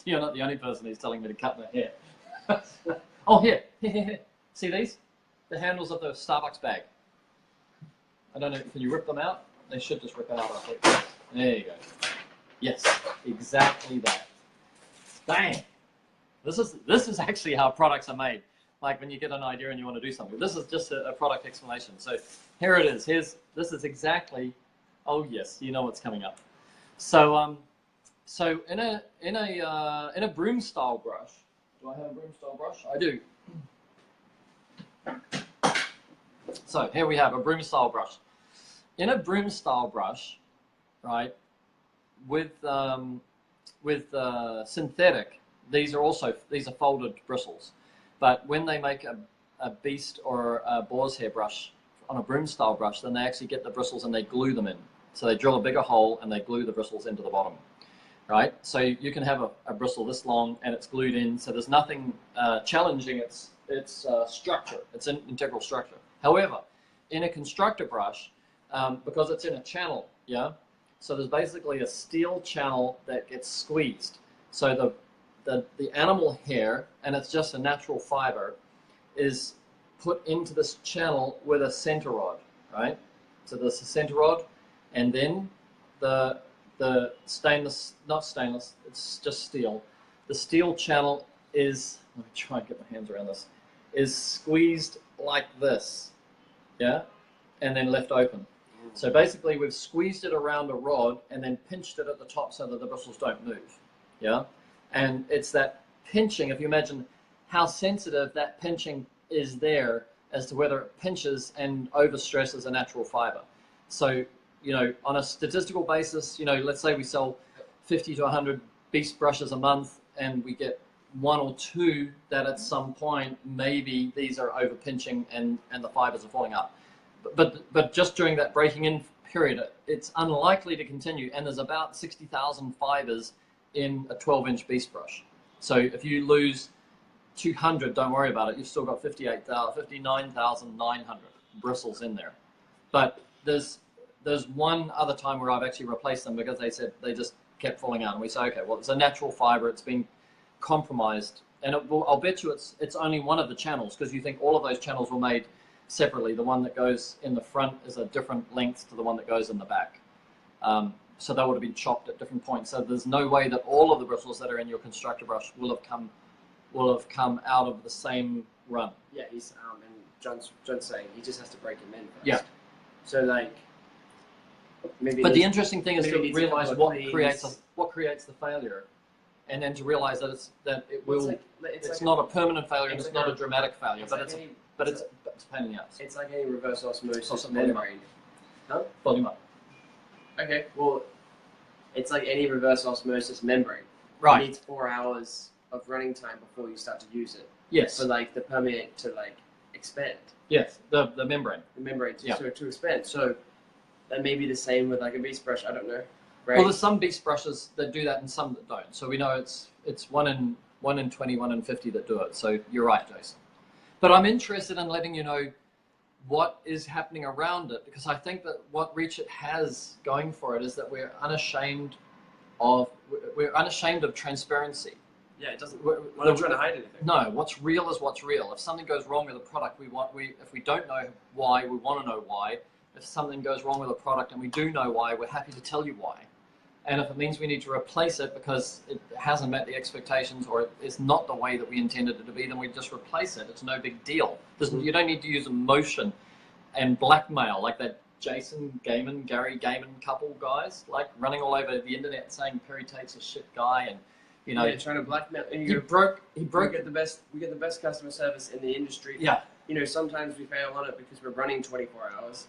S6: You're not the only person who's telling me to cut my hair. Oh, here. See these? The handles of the Starbucks bag. I don't know. Can you rip them out? They should just rip out. I think. There you go. Yes, exactly that. Bang. This is actually how products are made. Like when you get an idea and you want to do something. This is just a product explanation. So here it is. This is exactly. Oh yes, you know what's coming up. So so in a broom style brush. Do I have a broom style brush? I do. So here we have a broom style brush. In a broom style brush, right, with synthetic, these are folded bristles. But when they make a beast or a boar's hair brush on a broom style brush, then they actually get the bristles and they glue them in. So they drill a bigger hole and they glue the bristles into the bottom. Right? So you can have a bristle this long and it's glued in, so there's nothing challenging its structure. It's an integral structure. However, in a constructor brush, because it's in a channel, yeah, so there's basically a steel channel that gets squeezed. So the animal hair, and it's just a natural fiber, is put into this channel with a center rod, right? So there's a center rod, and then the stainless, not stainless, it's just steel. The steel channel is, let me try and get my hands around this, is squeezed like this, yeah, and then left open. So basically we've squeezed it around a rod and then pinched it at the top so that the bristles don't move, yeah? And it's that pinching, if you imagine how sensitive that pinching is there as to whether it pinches and overstresses a natural fiber. So, you know, on a statistical basis, you know, let's say we sell 50 to 100 beast brushes a month and we get 1 or 2 that at some point maybe these are over pinching and the fibers are falling out. But just during that breaking in period, it's unlikely to continue, and there's about 60,000 fibers in a 12-inch beast brush. So if you lose 200, don't worry about it. You've still got 59,900 bristles in there. But there's one other time where I've actually replaced them because they said they just kept falling out, and we say, okay, well, it's a natural fiber. It's been compromised, and I'll bet you it's only one of the channels, because you think all of those channels were made separately. The one that goes in the front is a different length to the one that goes in the back. So they would have been chopped at different points. So there's no way that all of the bristles that are in your constructor brush will have come out of the same run.
S8: Yeah, he's and John's saying he just has to break them in first.
S6: Yeah.
S8: So like maybe.
S6: But the interesting thing is to
S8: needs a
S6: realize
S8: couple of
S6: what creates the failure, and then to realize that it will. It's
S8: like
S6: not a permanent failure and it's
S8: like
S6: not
S8: a-
S6: a dramatic failure, but
S8: like
S6: it's a pain in the ass.
S8: It's like any reverse osmosis
S6: Awesome.
S8: membrane. Huh?
S6: Volume up.
S8: Okay, well, it's like any reverse osmosis membrane.
S6: Right.
S8: It needs 4 hours of running time before you start to use it.
S6: Yes.
S8: For like the permeate to like expand.
S6: Yes. The membrane.
S8: The membrane to,
S6: Yeah.
S8: to expand. So that may be the same with like a beast brush. I don't know. Right?
S6: Well, there's some beast brushes that do that and some that don't. So we know it's 1 in 20, 1 in 50 that do it. So you're right, Jason. But I'm interested in letting you know what is happening around it, because I think that what Reach It has going for it is that we're unashamed of transparency.
S8: Yeah, it doesn't. We're not trying to hide anything.
S6: No, what's real is what's real. If something goes wrong with a product, if we don't know why, we want to know why. If something goes wrong with a product and we do know why, we're happy to tell you why. And if it means we need to replace it because it hasn't met the expectations or it is not the way that we intended it to be, then we just replace it. It's no big deal. You don't need to use emotion and blackmail like that Jason Gaiman, Gary Gaiman couple guys, like running all over the internet saying Perry Tate's a shit guy, and you know,
S8: yeah, trying to blackmail. And
S6: he broke.
S8: We get the best customer service in the industry.
S6: Yeah.
S8: You know, sometimes we fail on it because we're running 24 hours.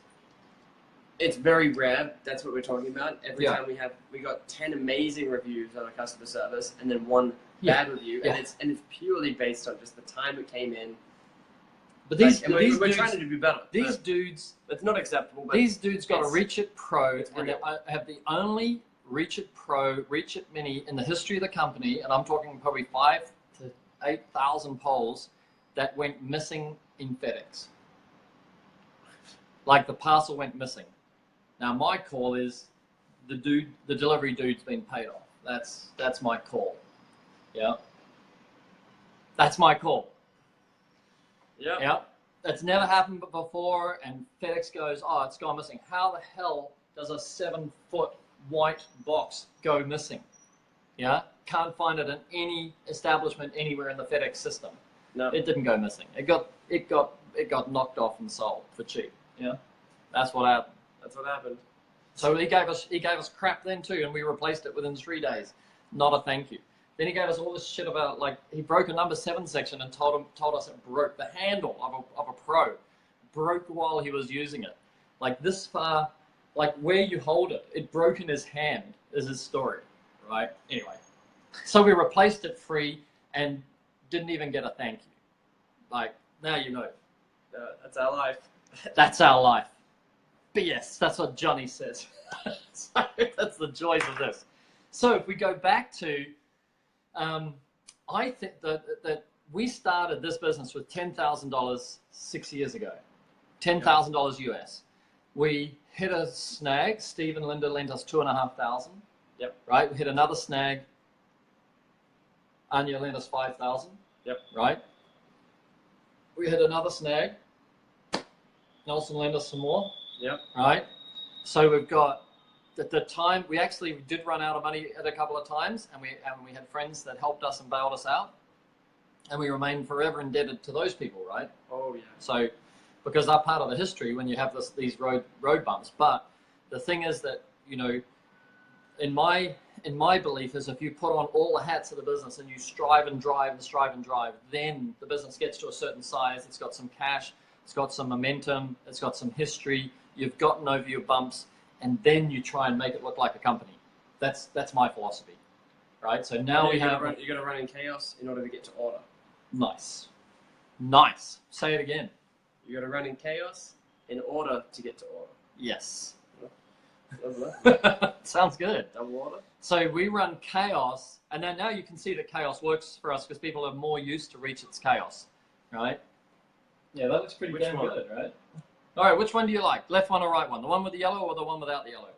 S8: It's very rare. That's what we're talking about. Every time we got 10 amazing reviews on our customer service and then 1 bad review, and it's purely based on just the time it came in.
S6: But
S8: we're trying to do better.
S6: These dudes,
S8: it's not acceptable. But
S6: these dudes got a
S8: it's-
S6: Reach It Pro,
S8: it's
S6: and they
S8: real.
S6: have the only Reach It Pro, Reach It Mini in the history of the company, and I'm talking probably 5,000 to 8,000 poles that went missing in FedEx. Like the parcel went missing. Now my call is the delivery dude's been paid off. That's my call. Yeah. That's my call.
S2: Yeah.
S6: Yeah. That's never happened before, and FedEx goes, oh, it's gone missing. How the hell does a 7-foot white box go missing? Yeah. Can't find it in any establishment anywhere in the FedEx system.
S2: No.
S6: It didn't go missing. It got knocked off and sold for cheap. Yeah. That's what happened.
S2: That's what happened.
S6: So he gave us crap then too, and we replaced it within 3 days. Not a thank you. Then he gave us all this shit about, like, he broke a number 7 section and told us it broke. The handle of a Pro broke while he was using it. Like this far, like where you hold it, it broke in his hand is his story, right? Anyway, so we replaced it free and didn't even get a thank you. Like, now you know.
S2: That's our life.
S6: That's our life. BS, that's what Johnny says. So that's the joys of this. So if we go back to, I think that we started this business with $10,000 6 years ago, $10,000 US. We hit a snag. Steve and Linda lent us $2,500.
S2: Yep.
S6: Right. We hit another snag. Anya lent us $5,000.
S2: Yep.
S6: Right. We hit another snag. Nelson lent us some more.
S2: Yep.
S6: Right. So we've got, at the time, we actually did run out of money at a couple of times, and we had friends that helped us and bailed us out, and we remain forever indebted to those people, right?
S2: Oh yeah.
S6: So, because they're part of the history when you have these road bumps. But the thing is that, you know, in my belief is if you put on all the hats of the business and you strive and drive, then the business gets to a certain size. It's got some cash, it's got some momentum, it's got some history. You've gotten over your bumps, and then you try and make it look like a company. That's my philosophy, right? So now
S2: you got to run in chaos in order to get to order.
S6: Nice. Say it again.
S2: You got to run in chaos in order to get to order.
S6: Yes.
S2: Double
S6: Sounds good.
S2: order.
S6: So we run chaos, and then now you can see that chaos works for us because people are more used to Reach It's chaos, right? Yeah, that looks pretty damn good, right? All right, which one do you like? Left one or right one? The one with the yellow or the one without the yellow?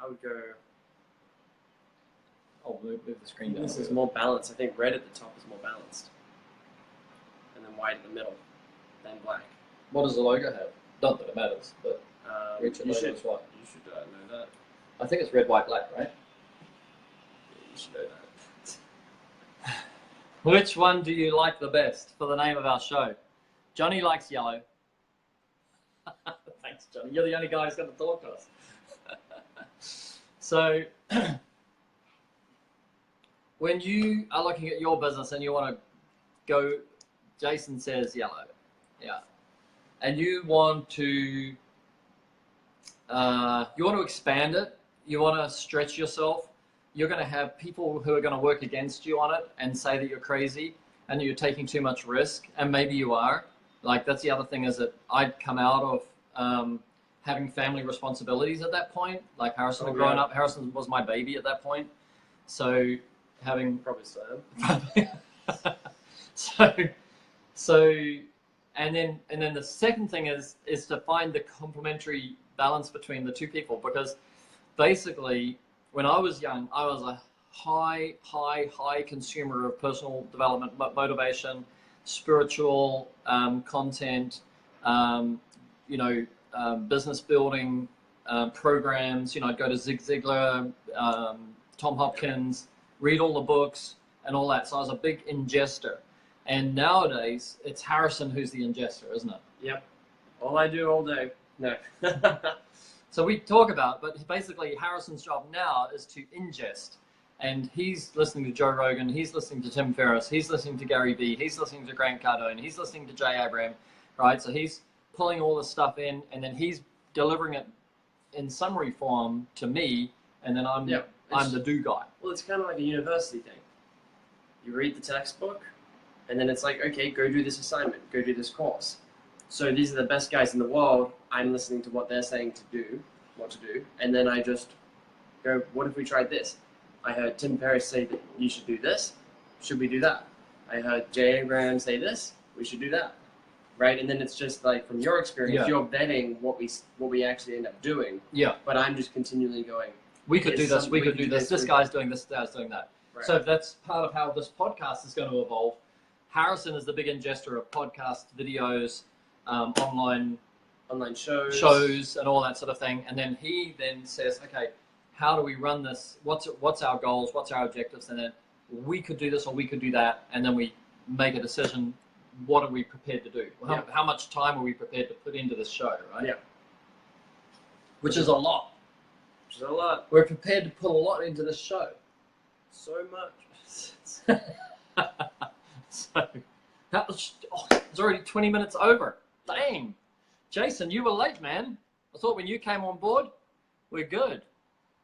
S2: I would go.
S6: Oh, move the screen down.
S2: This is more balanced. I think red at the top is more balanced, and then white in the middle, then black.
S6: What does the logo have? Not that it matters, but Reach It
S2: you
S6: logo
S2: should
S6: is what?
S2: You should know that.
S6: I think it's red, white, black, right?
S2: Yeah, you should know that.
S6: Which one do you like the best for the name of our show? Johnny likes yellow. Thanks, Johnny. You're the only guy who's going to talk to us. So, when you are looking at your business and you want to go, Jason says yellow, yeah, and you want to expand it, you want to stretch yourself. You're going to have people who are going to work against you on it and say that you're crazy and that you're taking too much risk, and maybe you are. Like, that's the other thing, is that I'd come out of having family responsibilities at that point. Like, Harrison had grown up. Harrison was my baby at that point. So having
S2: Probably so.
S6: so and then the second thing is to find the complementary balance between the two people, because basically when I was young, I was a high consumer of personal development, motivation, spiritual content, business building programs. I'd go to Zig Ziglar, Tom Hopkins, read all the books and all that. So I was a big ingester. And nowadays, it's Harrison who's the ingester, isn't it?
S2: Yep. All I do all day. No.
S6: So we talk about, but basically Harrison's job now is to ingest. And he's listening to Joe Rogan, he's listening to Tim Ferriss, he's listening to Gary Vee, he's listening to Grant Cardone, he's listening to Jay Abraham, right? So he's pulling all this stuff in, and then he's delivering it in summary form to me, and then I'm the do guy.
S2: Well, it's kind of like a university thing. You read the textbook, and then it's like, okay, go do this assignment, go do this course.
S8: So these are the best guys in the world. I'm listening to what they're saying what to do, and then I just go, what if we tried this? I heard Tim Ferriss say that you should do this. Should we do that? I heard J. Abraham say this. We should do that, right? And then it's just like from your experience, you're vetting what we actually end up doing.
S6: Yeah.
S8: But I'm just continually going,
S6: we could do this. We could do this. This guy's doing this. This guy's doing that.
S8: Right.
S6: So that's part of how this podcast is going to evolve. Harrison is the big ingester of podcast videos, online shows and all that sort of thing. And then he then says, okay, how do we run this? What's our goals? What's our objectives? And then we could do this or we could do that. And then we make a decision. What are we prepared to do? How much time are we prepared to put into this show, right?
S8: Yeah.
S6: Which is a lot.
S8: Which is a lot.
S6: We're prepared to put a lot into this show.
S8: So much.
S6: So, it's already 20 minutes over. Dang. Jason, you were late, man. I thought when you came on board, we're good.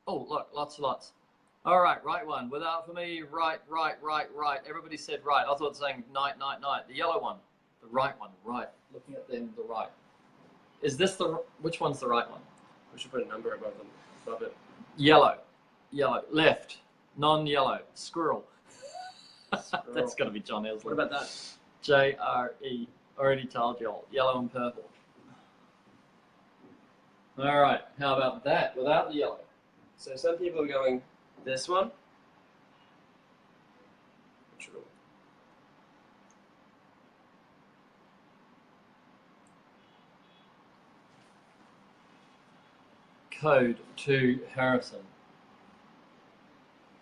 S6: Oh, look, lots. All right, right one. Without for me, right. Everybody said right. I thought it was saying night. The yellow one. The right one, right. Looking at them, the right. Is this which one's the right one?
S8: We should put a number above them. Above it.
S6: Yellow. Left. Non-yellow. Squirrel. That's got to be John Esley.
S8: What about that?
S6: JRE. Already told you all. Yellow and purple. All right. How about that without the yellow?
S8: So some people are going this one. True.
S6: Code to Harrison.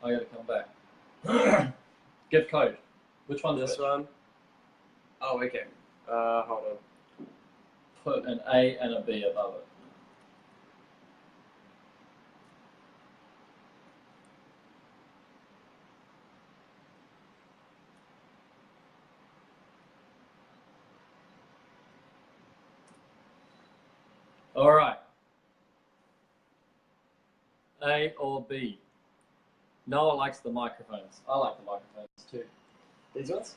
S6: I got to come back. Give code. Which one's
S8: this one? Oh, okay. Hold on.
S6: Put an A and a B above it. All right. A or B? Noah likes the microphones. I like the microphones too.
S8: These ones?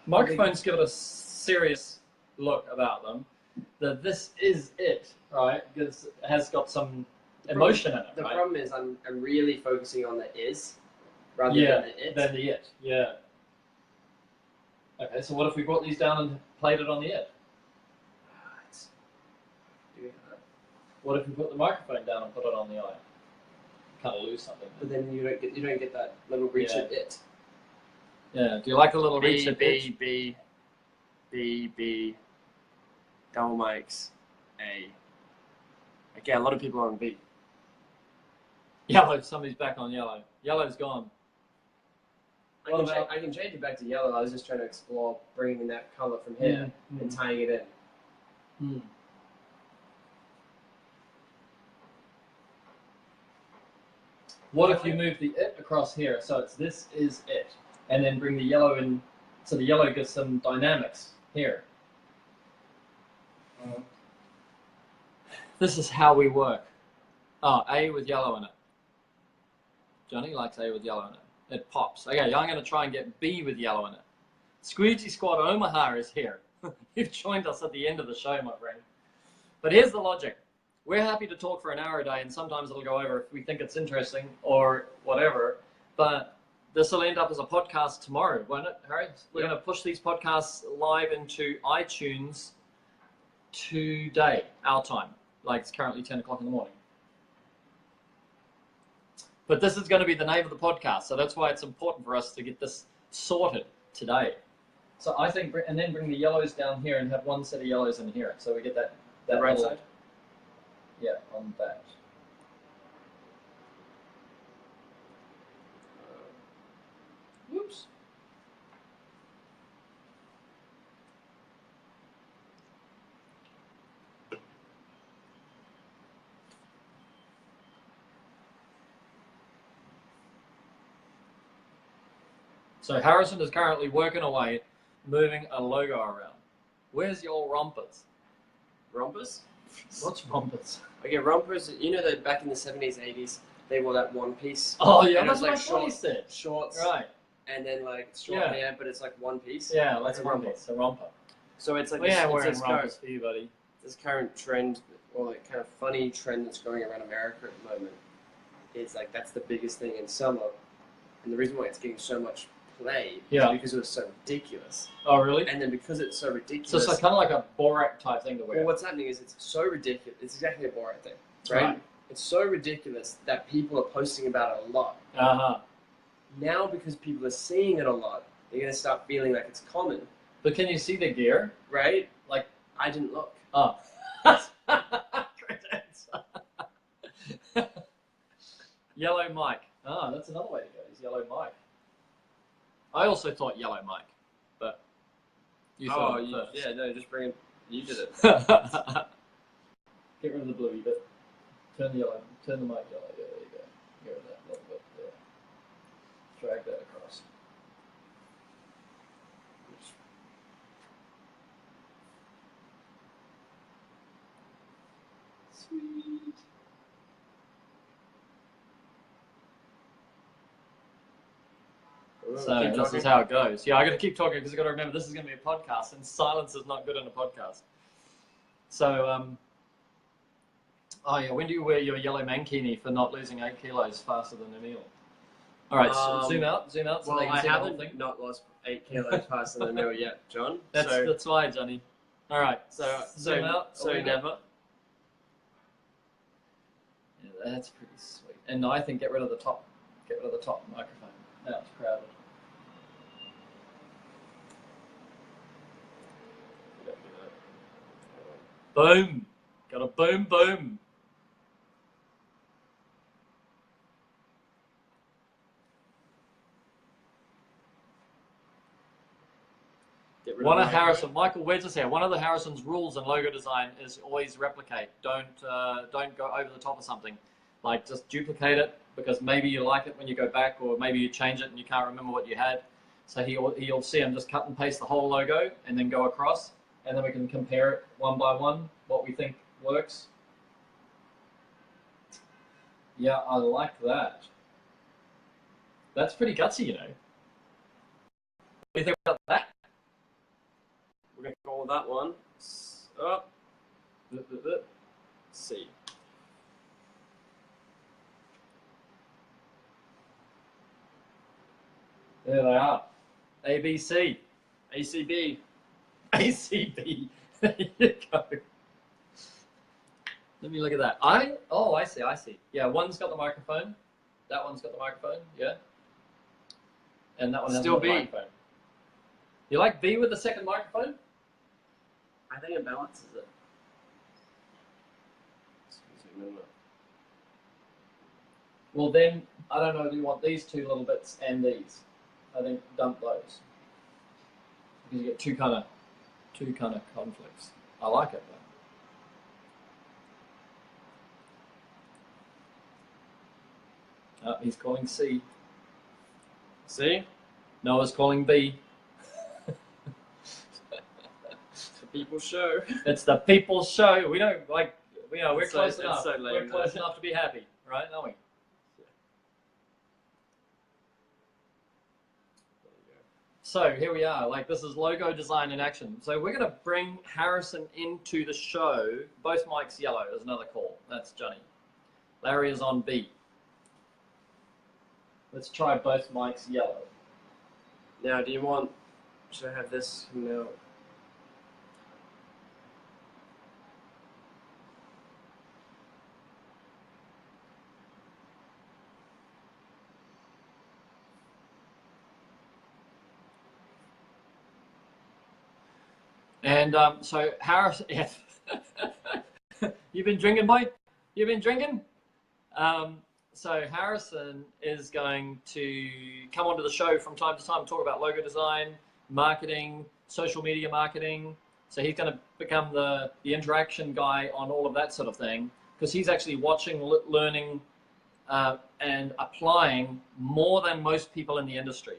S6: Microphones give it a serious look about them. This is it, right? Because it has got some emotion in it.
S8: The
S6: right?
S8: problem is I'm really focusing on the is rather than the it.
S6: Yeah. Okay, so what if we brought these down and played it on the it? What if we put the microphone down and put it on the I? Kind of lose something.
S8: But then you don't get that little reach at it.
S6: Yeah. Do you like a little reach at
S8: B, double mics, A. Okay, a lot of people are on B.
S6: Yellow. Somebody's back on yellow. Yellow's gone.
S8: I can change it back to yellow. I was just trying to explore bringing that color from here and tying it in.
S6: What if you move the it across here? So it's this is it. And then bring the yellow in. So the yellow gets some dynamics here. This is how we work. Oh, A with yellow in it. Johnny likes A with yellow in it. It pops. Okay, I'm going to try and get B with yellow in it. Squeegee Squad Omaha is here. You've joined us at the end of the show, my friend. But here's the logic. We're happy to talk for an hour a day, and sometimes it'll go over if we think it's interesting or whatever. But this will end up as a podcast tomorrow, won't it, Harry? We're going to push these podcasts live into iTunes today, our time. Like it's currently 10 o'clock in the morning. But this is going to be the name of the podcast, so that's why it's important for us to get this sorted today. So I think, and then bring the yellows down here and have one set of yellows in here, so we get that
S8: right
S6: little,
S8: side.
S6: Yeah, on that. Whoops. So Harrison is currently working away, moving a logo around. Where's your rompers?
S8: Rompers?
S6: What's rompers?
S8: Okay, rompers, you know that back in the 70s, 80s, they wore that one piece.
S6: Oh yeah,
S8: and
S6: that's
S8: it was
S6: what
S8: like
S6: my buddy said.
S8: shorts.
S6: Right.
S8: and then like straw
S6: Yeah.
S8: hair, but it's like one piece.
S6: Yeah, like
S8: It's
S6: a
S8: a romper.
S6: romper. It's a romper.
S8: So it's like
S6: Well, yeah,
S8: it's
S6: wearing
S8: this
S6: rompers for you, buddy.
S8: this current trend, or like kind of funny trend that's going around America at the moment. It's like that's the biggest thing in summer, and the reason why it's getting so much play
S6: Yeah.
S8: is because it was so ridiculous.
S6: Oh, really?
S8: And then because it's so
S6: So
S8: ridiculous,
S6: it's like, kind of like a Borat type thing to wear.
S8: well, what's happening is it's so ridiculous. It's exactly a Borat thing, right? It's so ridiculous that people are posting about it a lot.
S6: Uh-huh.
S8: Now, because people are seeing it a lot, they're going to start feeling like it's common,
S6: But can you see the gear?
S8: right?
S6: Like,
S8: I didn't look.
S6: oh. Great answer. Yellow Mike. Oh, that's another way to go. Is Yellow Mike. I also thought Yellow Mike, but you thought it first.
S8: yeah, no, just bring it. You did it.
S6: Get rid of the bluey bit. Turn the yellow. Turn the mic yellow. Yeah, there you go. Get rid of that little bit there. Drag that across. Sweet. So
S8: Keep
S6: this
S8: talking.
S6: is how it goes. Yeah, I got to keep talking because I got to remember this is going to be a podcast, and silence is not good in a podcast. So, oh yeah, when do you wear your yellow mankini for not losing 8 kilos faster than Emil? All right, so zoom out, so
S8: Well,
S6: they can
S8: I
S6: see the whole
S8: haven't
S6: thing.
S8: not lost 8 kilos faster than Emil yet, John.
S6: That's why, Johnny. All right, zoom out.
S8: So never.
S6: Yeah, that's pretty sweet. And I think get rid of the top microphone. Now it's crowded. Boom! Got a boom, boom.
S8: Get rid
S6: One
S8: of
S6: of
S8: the
S6: Harrison, Michael Wedges here. One of the Harrison's rules in logo design is always replicate. Don't go over the top of something. Like just duplicate it because maybe you like it when you go back, or maybe you change it and you can't remember what you had. So he'll see him just cut and paste the whole logo and then go across, and then we can compare it one by one what we think works. Yeah, I like that. That's pretty gutsy, you know. What do you think about that?
S8: We're going to call that one. Up. C.
S6: There they are. ABC.
S8: ACB.
S6: ACB. There you go. Let me look at that. I see. Yeah, one's got the microphone. That one's got the microphone, yeah. And that one has
S8: Still
S6: the
S8: B.
S6: microphone. You like B with the second microphone?
S8: I think it balances it. Excuse me,
S6: Well then, I don't know, do you want these two little bits and these? I think dump those. Because you get two kind of conflicts. I like it though. He's calling C.
S8: See?
S6: Noah's calling B.
S8: It's the people's show.
S6: It's the people's show. We don't like, we're
S8: It's so-
S6: close
S8: it's
S6: enough.
S8: so lame,
S6: We're close
S8: though.
S6: enough to be happy, right? Aren't we? So here we are. Like, this is logo design in action. So we're going to bring Harrison into the show. Both mics yellow is another call. That's Johnny. Larry is on B. Let's try both mics yellow.
S8: Now, do you want to have this now?
S6: And so Harrison, yeah. You've been drinking, boy? You've been drinking? So Harrison is going to come onto the show from time to time, talk about logo design, marketing, social media marketing. So he's going to become the interaction guy on all of that sort of thing, because he's actually watching, learning, and applying more than most people in the industry,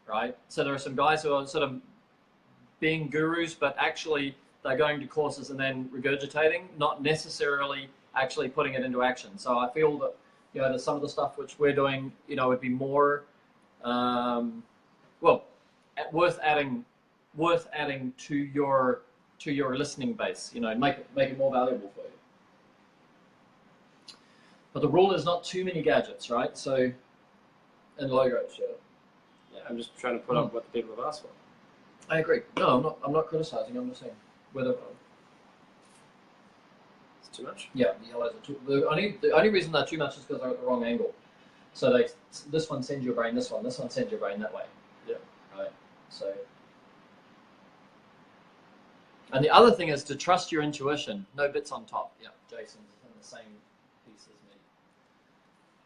S6: right? So there are some guys who are sort of being gurus, but actually they're going to courses and then regurgitating, not necessarily actually putting it into action. So I feel that, there's some of the stuff which we're doing, would be more well, worth adding to your listening base. You know, make it more valuable for you. But the rule is not too many gadgets, right? So, and logos, yeah.
S8: Yeah, I'm just trying to put up what the people have asked for.
S6: I agree. No, I'm not criticizing. I'm just saying whether
S8: It's too much.
S6: yeah, the yellows are too. The only reason they're too much is because they're at the wrong angle. So this one sends your brain this one sends your brain that way.
S8: Yeah.
S6: Right. So. And the other thing is to trust your intuition. No bits on top. Yeah, Jason's in the same piece as me.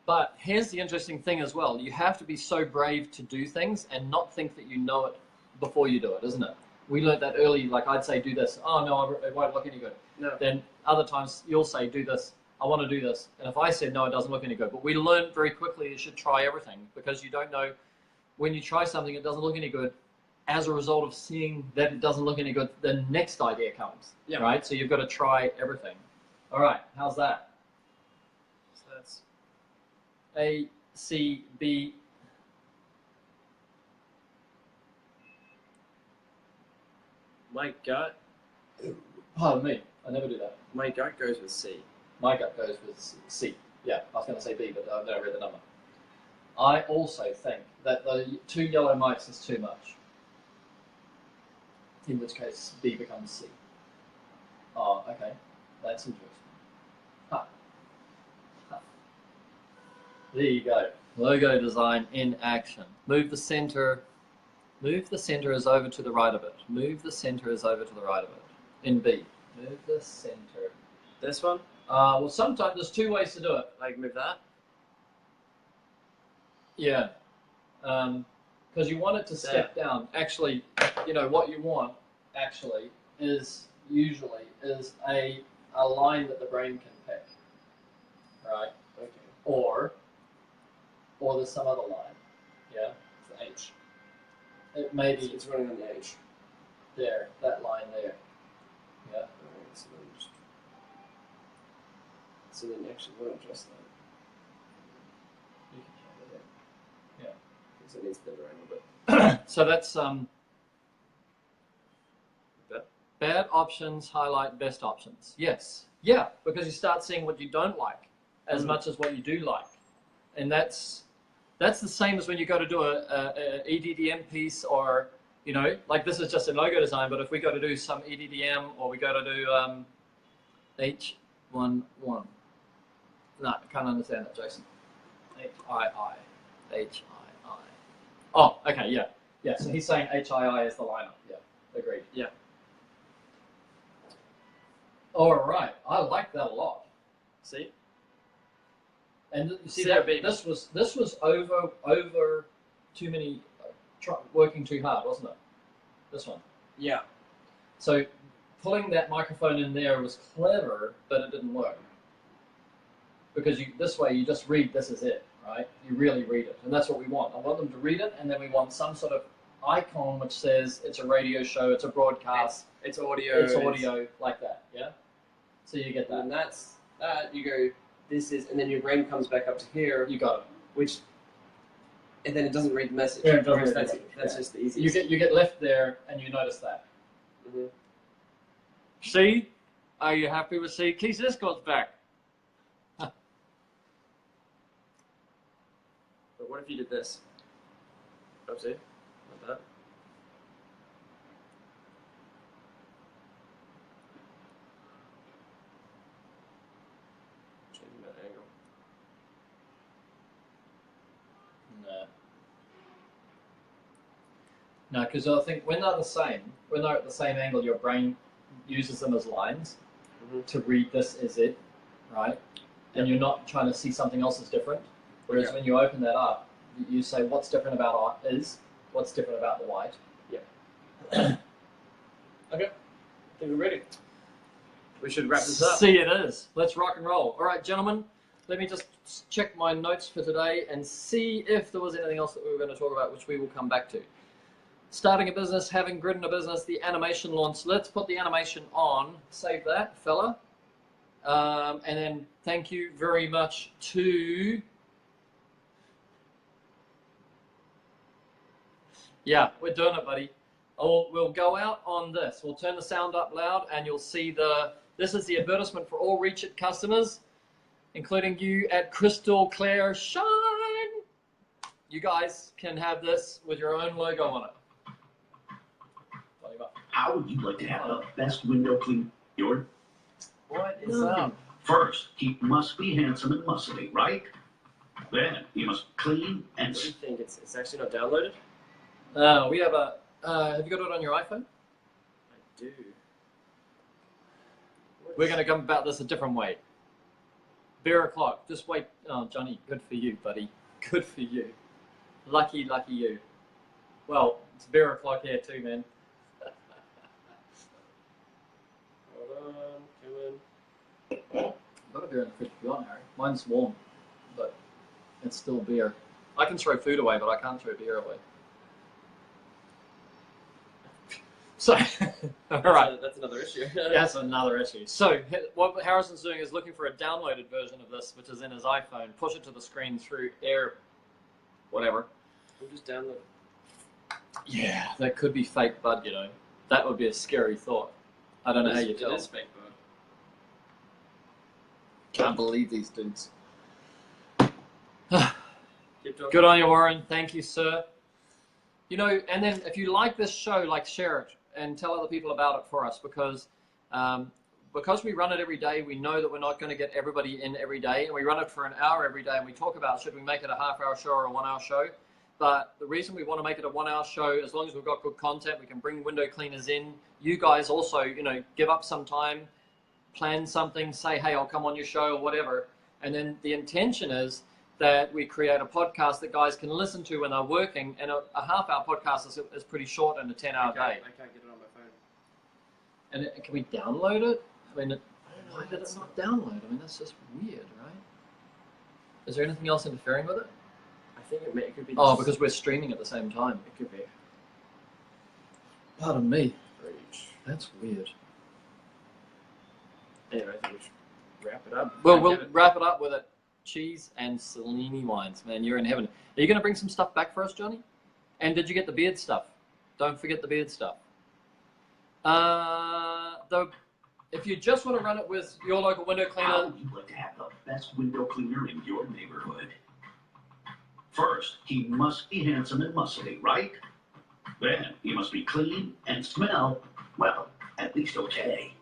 S6: But here's the interesting thing as well. You have to be so brave to do things and not think that you know it before you do it, isn't it? We learned that early. Like I'd say, do this. Oh no, it won't look any good.
S8: No.
S6: Then other times you'll say, do this. I want to do this. And if I said no, it doesn't look any good. But we learned very quickly you should try everything, because you don't know when you try something it doesn't look any good. As a result of seeing that it doesn't look any good, the next idea comes.
S8: Yeah.
S6: Right? So you've got to try everything. All right. How's that?
S8: So that's
S6: A, C, B.
S8: my gut.
S6: Pardon me. I never do that.
S8: My gut goes with C.
S6: My gut goes with C. Yeah, I was going to say B, but then I read the number. I also think that the 2 yellow mics is too much. In which case, B becomes C. Oh, okay. That's interesting. Huh. Huh. There you go. Logo design in action. Move the center. Move the center is over to the right of it. Move the center is over to the right of it. In B. Move the center.
S8: This one?
S6: Well, sometimes there's 2 ways to do it.
S8: Like move that?
S6: Yeah. Because you want it to step down. Actually, you know, what you want, actually, is usually is a line that the brain can pick. Right?
S8: Okay.
S6: Or there's some other line. Yeah?
S8: It's the H.
S6: It may be
S8: It's running on the H.
S6: there, that line there. Yeah?
S8: Alright, so then actually we'll adjust that.
S6: You can change it there.
S8: Because it needs a better angle, but
S6: So that's
S8: That?
S6: bad options highlight best options. Yes. Yeah, because you start seeing what you don't like as much as what you do like. And that's the same as when you go to do a EDDM piece, or, you know, like this is just in logo design, but if we go to do some EDDM, or we go to do H11. No, I can't understand that, Jason. HII. HII. Oh, okay, yeah. Yeah, so he's saying HII is the lineup. Yeah, agreed.
S8: Yeah.
S6: All right, I like that a lot.
S8: see?
S6: And you see
S8: See
S6: that
S8: that big-
S6: this was over too many, working too hard, wasn't it? This one.
S8: Yeah.
S6: So pulling that microphone in there was clever, but it didn't work. Because this way you just read, this is it, right? You really read it, and that's what we want. I want them to read it, and then we want some sort of icon which says it's a radio show, it's a broadcast,
S8: It's audio.
S6: it's audio, like that, yeah? So you get
S8: And
S6: that.
S8: that's that. You go, this is, and then your brain comes back up to here,
S6: You got it.
S8: which, and then it doesn't read the message.
S6: Yeah, it doesn't
S8: Whereas
S6: read the
S8: that's
S6: message,
S8: that's
S6: yeah.
S8: just the easiest.
S6: You get left there, and you notice that.
S8: Mhm.
S6: C, are you happy with C? Keith Escott's back.
S8: But what if you did this? Oh, see? Like that. Changing that angle.
S6: No, because I think when they're at the same angle, your brain uses them as lines to read this is it, right? And you're not trying to see something else as different. Whereas
S8: Yeah.
S6: when you open that up, you say what's different about art is, what's different about the white.
S8: Yeah. Okay. I think we're ready. We should wrap this up.
S6: See, it is. Let's rock and roll. All right, gentlemen, let me just check my notes for today and see if there was anything else that we were going to talk about, which we will come back to. Starting a business, having grid in a business, the animation launch. Let's put the animation on. Save that, fella. And then thank you very much to Yeah, we're doing it, buddy. We'll go out on this. We'll turn the sound up loud, and you'll see this is the advertisement for all Reach It customers, including you at Crystal Clear Shine. You guys can have this with your own logo on it.
S3: How would you like to have the best window clean?
S6: What is up?
S3: First, he must be handsome and muscly, right? Then he must clean and.
S8: What do you think? It's actually not downloaded?
S6: We have a. Have you got it on your iPhone?
S8: I do.
S6: We're going to come about this a different way. Beer o'clock. Just wait. Oh, Johnny, good for you, buddy. Good for you. Lucky, lucky you. Well, it's beer o'clock here too, man.
S8: Hold on, come in.
S6: I've got a beer in the fridge if you want, Harry. Mine's warm, but it's still beer. I can throw food away, but I can't throw beer away. So, all right.
S8: That's another issue.
S6: That's another issue. So, what Harrison's doing is looking for a downloaded version of this, which is in his iPhone. Push it to the screen through Air, whatever.
S8: We'll just download it.
S6: Yeah, that could be fake bud, you know. That would be a scary thought. I don't know how you tell.
S8: It is fake bud.
S6: Can't believe these dudes.
S8: Keep talking.
S6: Good on you, Warren. Thank you, sir. You know, and then if you like this show, like, share it and tell other people about it for us, because we run it every day, we know that we're not going to get everybody in every day, and we run it for an hour every day, and we talk about should we make it a half-hour show or a 1 hour show. But the reason we want to make it a 1 hour show, as long as we've got good content, we can bring window cleaners in. You guys also, you know, give up some time, plan something, say, hey, I'll come on your show or whatever. And then the intention is that we create a podcast that guys can listen to when they're working. And a half-hour podcast is pretty short in a 10-hour day.
S8: I can't get it on my phone.
S6: And can we download it? I mean, why did it not download? I mean, that's just weird, right? Is there anything else interfering with it?
S8: I think it could be.
S6: Oh, because we're streaming at the same time.
S8: It could be.
S6: Pardon me.
S8: Reach.
S6: That's weird.
S8: Anyway, I think we should wrap it up.
S6: Well, we'll wrap it up with it. Cheese and Cellini wines. Man, you're in heaven. Are you going to bring some stuff back for us, Johnny? And did you get the beard stuff? Don't forget the beard stuff. Though, if you just want to run it with your local window
S3: How
S6: cleaner,
S3: would you like to have the best window cleaner in your neighborhood? First, he must be handsome and muscly, right? Then he must be clean and smell, well, at least okay.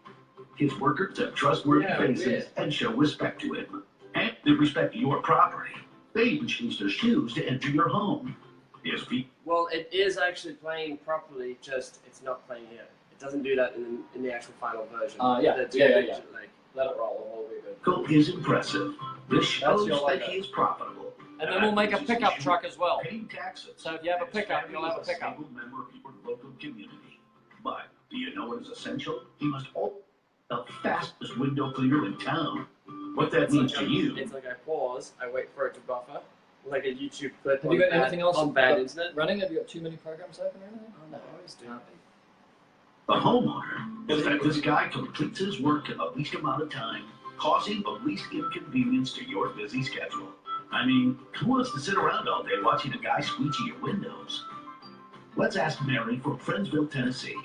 S3: His workers have trustworthy faces and show respect to him. And they respect your property. They even change their shoes to enter your home. His feet.
S8: Well, it is actually playing properly, just it's not playing here. It doesn't do that in the actual final version.
S6: Yeah.
S8: Like,
S6: let it roll and we'll be good.
S3: Cool is impressive. This shows
S6: your
S3: that
S6: logo.
S3: he is profitable.
S6: And then we'll make a pickup truck as well.
S3: Paying taxes.
S6: So if you have a pickup, you'll have a pickup.
S3: Single member of your local community. But do you know what is essential? He must own the fastest window cleaner in town. What that means to you.
S8: It's like I pause, I wait for it to buffer, like a YouTube clip.
S6: Have you got anything else
S8: on bad internet?
S6: running? Have you got too many programs open or anything?
S8: Oh, no, I always do.
S3: The homeowner is that this guy completes his work in the least amount of time, causing the least inconvenience to your busy schedule. I mean, who wants to sit around all day watching a guy squeegee your windows? Let's ask Mary from Friendsville, Tennessee.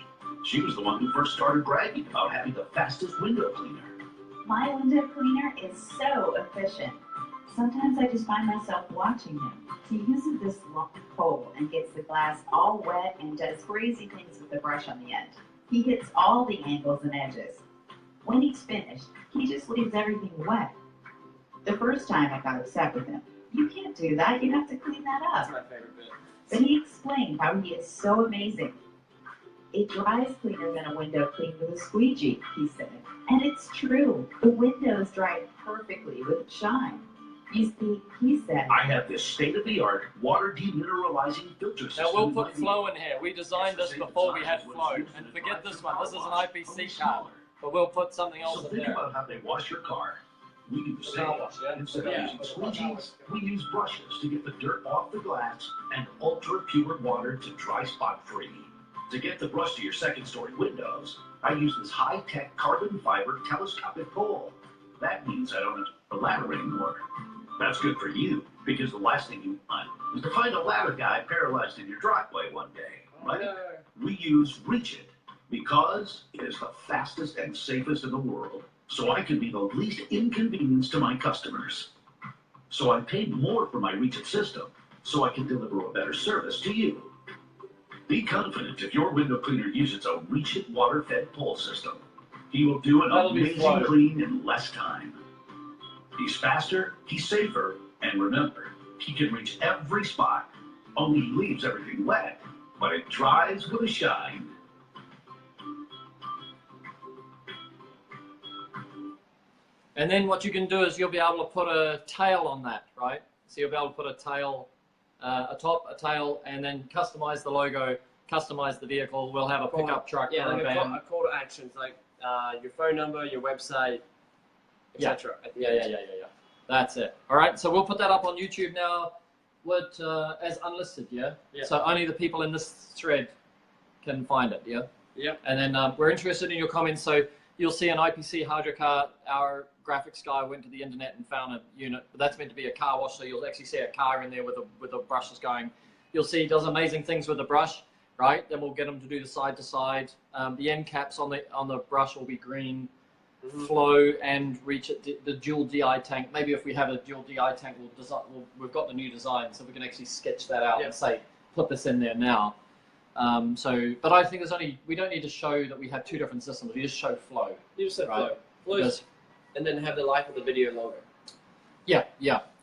S3: She was the one who first started bragging about having the fastest window cleaner.
S4: My window cleaner is so efficient. Sometimes I just find myself watching him. He uses this long pole and gets the glass all wet and does crazy things with the brush on the end. He hits all the angles and edges. When he's finished, he just leaves everything wet. The first time I got upset with him. You can't do that. You have to clean that
S8: That's
S4: up.
S8: my favorite bit.
S4: But he explained how he is so amazing. It dries cleaner than a window cleaned with a squeegee, he said. And it's true. The windows dry perfectly with shine. You see, he said,
S3: I have this state-of-the-art water demineralizing filter system.
S6: Now we'll put flow in here. We designed this before we had flow. And forget this one. This is an IPC card. But we'll put something else
S3: So
S6: in
S3: think
S6: there.
S3: about how they wash your car. We do the same.
S6: Car wash, yeah?
S3: Instead
S6: Yeah.
S3: of using squeegees, we use brushes to get the dirt off the glass and ultra-pure water to dry spot-free. To get the brush to your second-story windows, I use this high-tech carbon fiber telescopic pole. That means I don't have to ladder anymore. That's good for you. Because the last thing you want is to find a ladder guy paralyzed in your driveway one day, right?
S8: No.
S3: We use Reach It because it is the fastest and safest in the world, so I can be the least inconvenience to my customers. So I paid more for my Reach It system, so I can deliver a better service to you. Be confident if your window cleaner uses a Reach It water-fed pole system. He will do an
S1: That'll be
S3: amazing
S1: slow.
S3: clean in less time. He's faster, he's safer, and remember, he can reach every spot, only he leaves everything wet, but it dries with a shine.
S1: And then what you can do is you'll be able to put a tail on that, right? So you'll be able to put a tail, a top, a tail, and then customize the logo, customize the vehicle. We'll have a pickup truck
S8: Yeah,
S1: or
S8: like
S1: a van.
S8: a call to actions, like your phone number, your website, etc.
S1: Yeah. That's it. All right, so we'll put that up on YouTube now as unlisted, yeah?
S8: Yeah.
S1: So only the people in this thread can find it, yeah?
S8: Yep.
S1: And then we're interested in your comments. So you'll see an IPC Hydro car. Our graphics guy went to the internet and found a unit, but that's meant to be a car wash. So you'll actually see a car in there with the brushes going. You'll see he does amazing things with the brush, right? Then we'll get him to do the side to side. The end caps on the brush will be green. Flow and Reach It, the dual DI tank. Maybe if we have a dual DI tank, we've got the new design, so we can actually sketch that out and say, put this in there now. But I think we don't need to show that we have two different systems. We just show flow.
S8: You just said
S1: right?
S8: flow. And then have the life of the video logo.
S1: Yeah.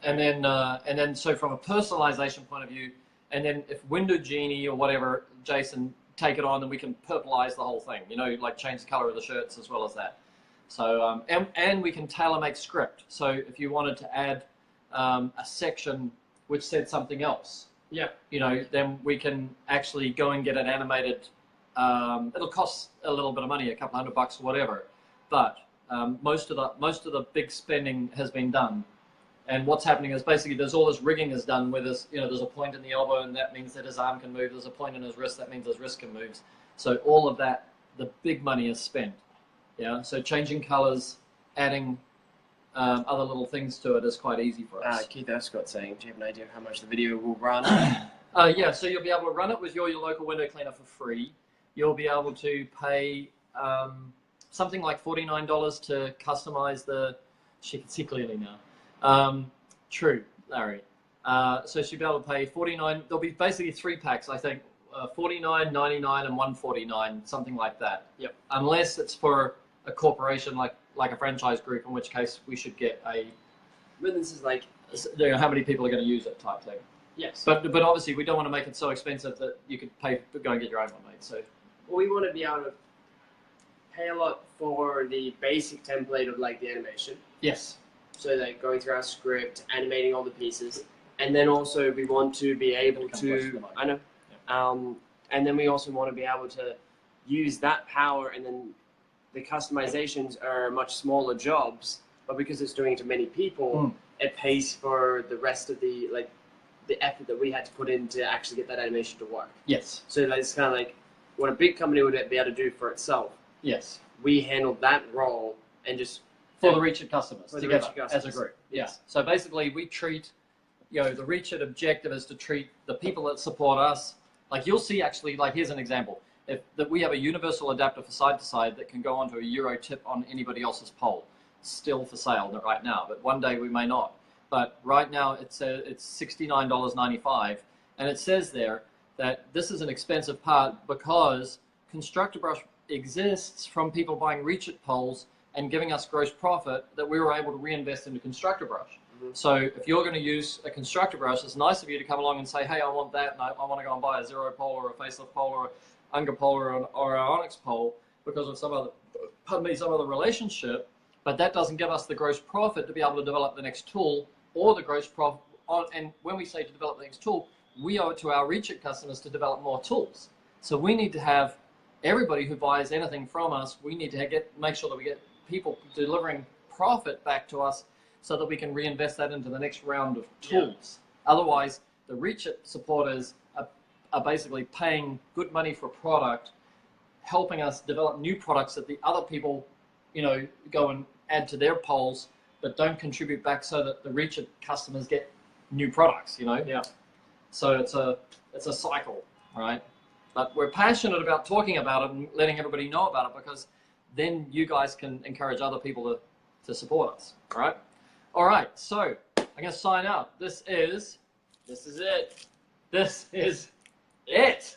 S1: And then so from a personalization point of view, and then if Window Genie or whatever, Jason, take it on, then we can purplize the whole thing. Like change the color of the shirts as well as that. So and we can tailor make script. So if you wanted to add a section which said something else, then we can actually go and get it animated. It'll cost a little bit of money, a couple $100 or whatever, but most of the big spending has been done. And what's happening is basically there's all this rigging is done where there's a point in the elbow and that means that his arm can move. There's a point in his wrist that means his wrist can move. So all of that, the big money is spent. Yeah, so changing colors, adding other little things to it is quite easy for us.
S8: Keith Escott saying, do you have an idea of how much the video will run?
S1: Yeah, so you'll be able to run it with your local window cleaner for free. You'll be able to pay something like $49 to customize she can see clearly now. True, Larry. So she'll be able to pay $49. There'll be basically 3 packs, I think, $49, $99, and $149, something like that.
S8: Yep.
S1: Unless it's for a corporation like a franchise group, in which case we should get
S8: But this is like,
S1: how many people are going to use it type thing.
S8: yes.
S1: But obviously we don't want to make it so expensive that you could go and get your own one made. So
S8: we want to be able to pay a lot for the basic template of like the animation.
S1: yes.
S8: So like going through our script, animating all the pieces, and then also we want to be able to. I know. And then we also want to be able to use that power, and then the customizations are much smaller jobs, but because it's doing it to many people, it pays for the rest of the effort that we had to put in to actually get that animation to work.
S1: Yes.
S8: So it's kind of like what a big company would be able to do for itself.
S1: Yes.
S8: We handled that role and just
S1: For the Reach It customers
S8: For the
S1: together
S8: Reach It customers.
S1: as a group.
S8: Yes.
S1: Yeah. So basically we treat, the Reach It objective is to treat the people that support us. Like you'll see actually, like here's an example. That we have a universal adapter for side to side that can go onto a Euro tip on anybody else's pole. Still for sale right now, but one day we may not. But right now it's $69.95, and it says there that this is an expensive part because Constructor Brush exists from people buying Reach It poles and giving us gross profit that we were able to reinvest into Constructor Brush. So if you're going to use a Constructor Brush, it's nice of you to come along and say, hey, I want that, and I want to go and buy a Zero pole or a Facelift pole or an Unger pole or an Onyx pole because of some other relationship, but that doesn't give us the gross profit to be able to develop the next tool or the gross profit. And when we say to develop the next tool, we owe it to our Reach It customers to develop more tools. So we need to have everybody who buys anything from us, we need to make sure that we get people delivering profit back to us so that we can reinvest that into the next round of tools. Yeah. Otherwise, the Reach It supporters are basically paying good money for product, helping us develop new products that the other people, go and add to their poles, but don't contribute back so that the Reach It customers get
S6: new products, you know?
S2: Yeah.
S6: So it's a cycle, right? But we're passionate about talking about it and letting everybody know about it, because then you guys can encourage other people to support us, all right? All right, so I'm going to sign out. This is it. This is it.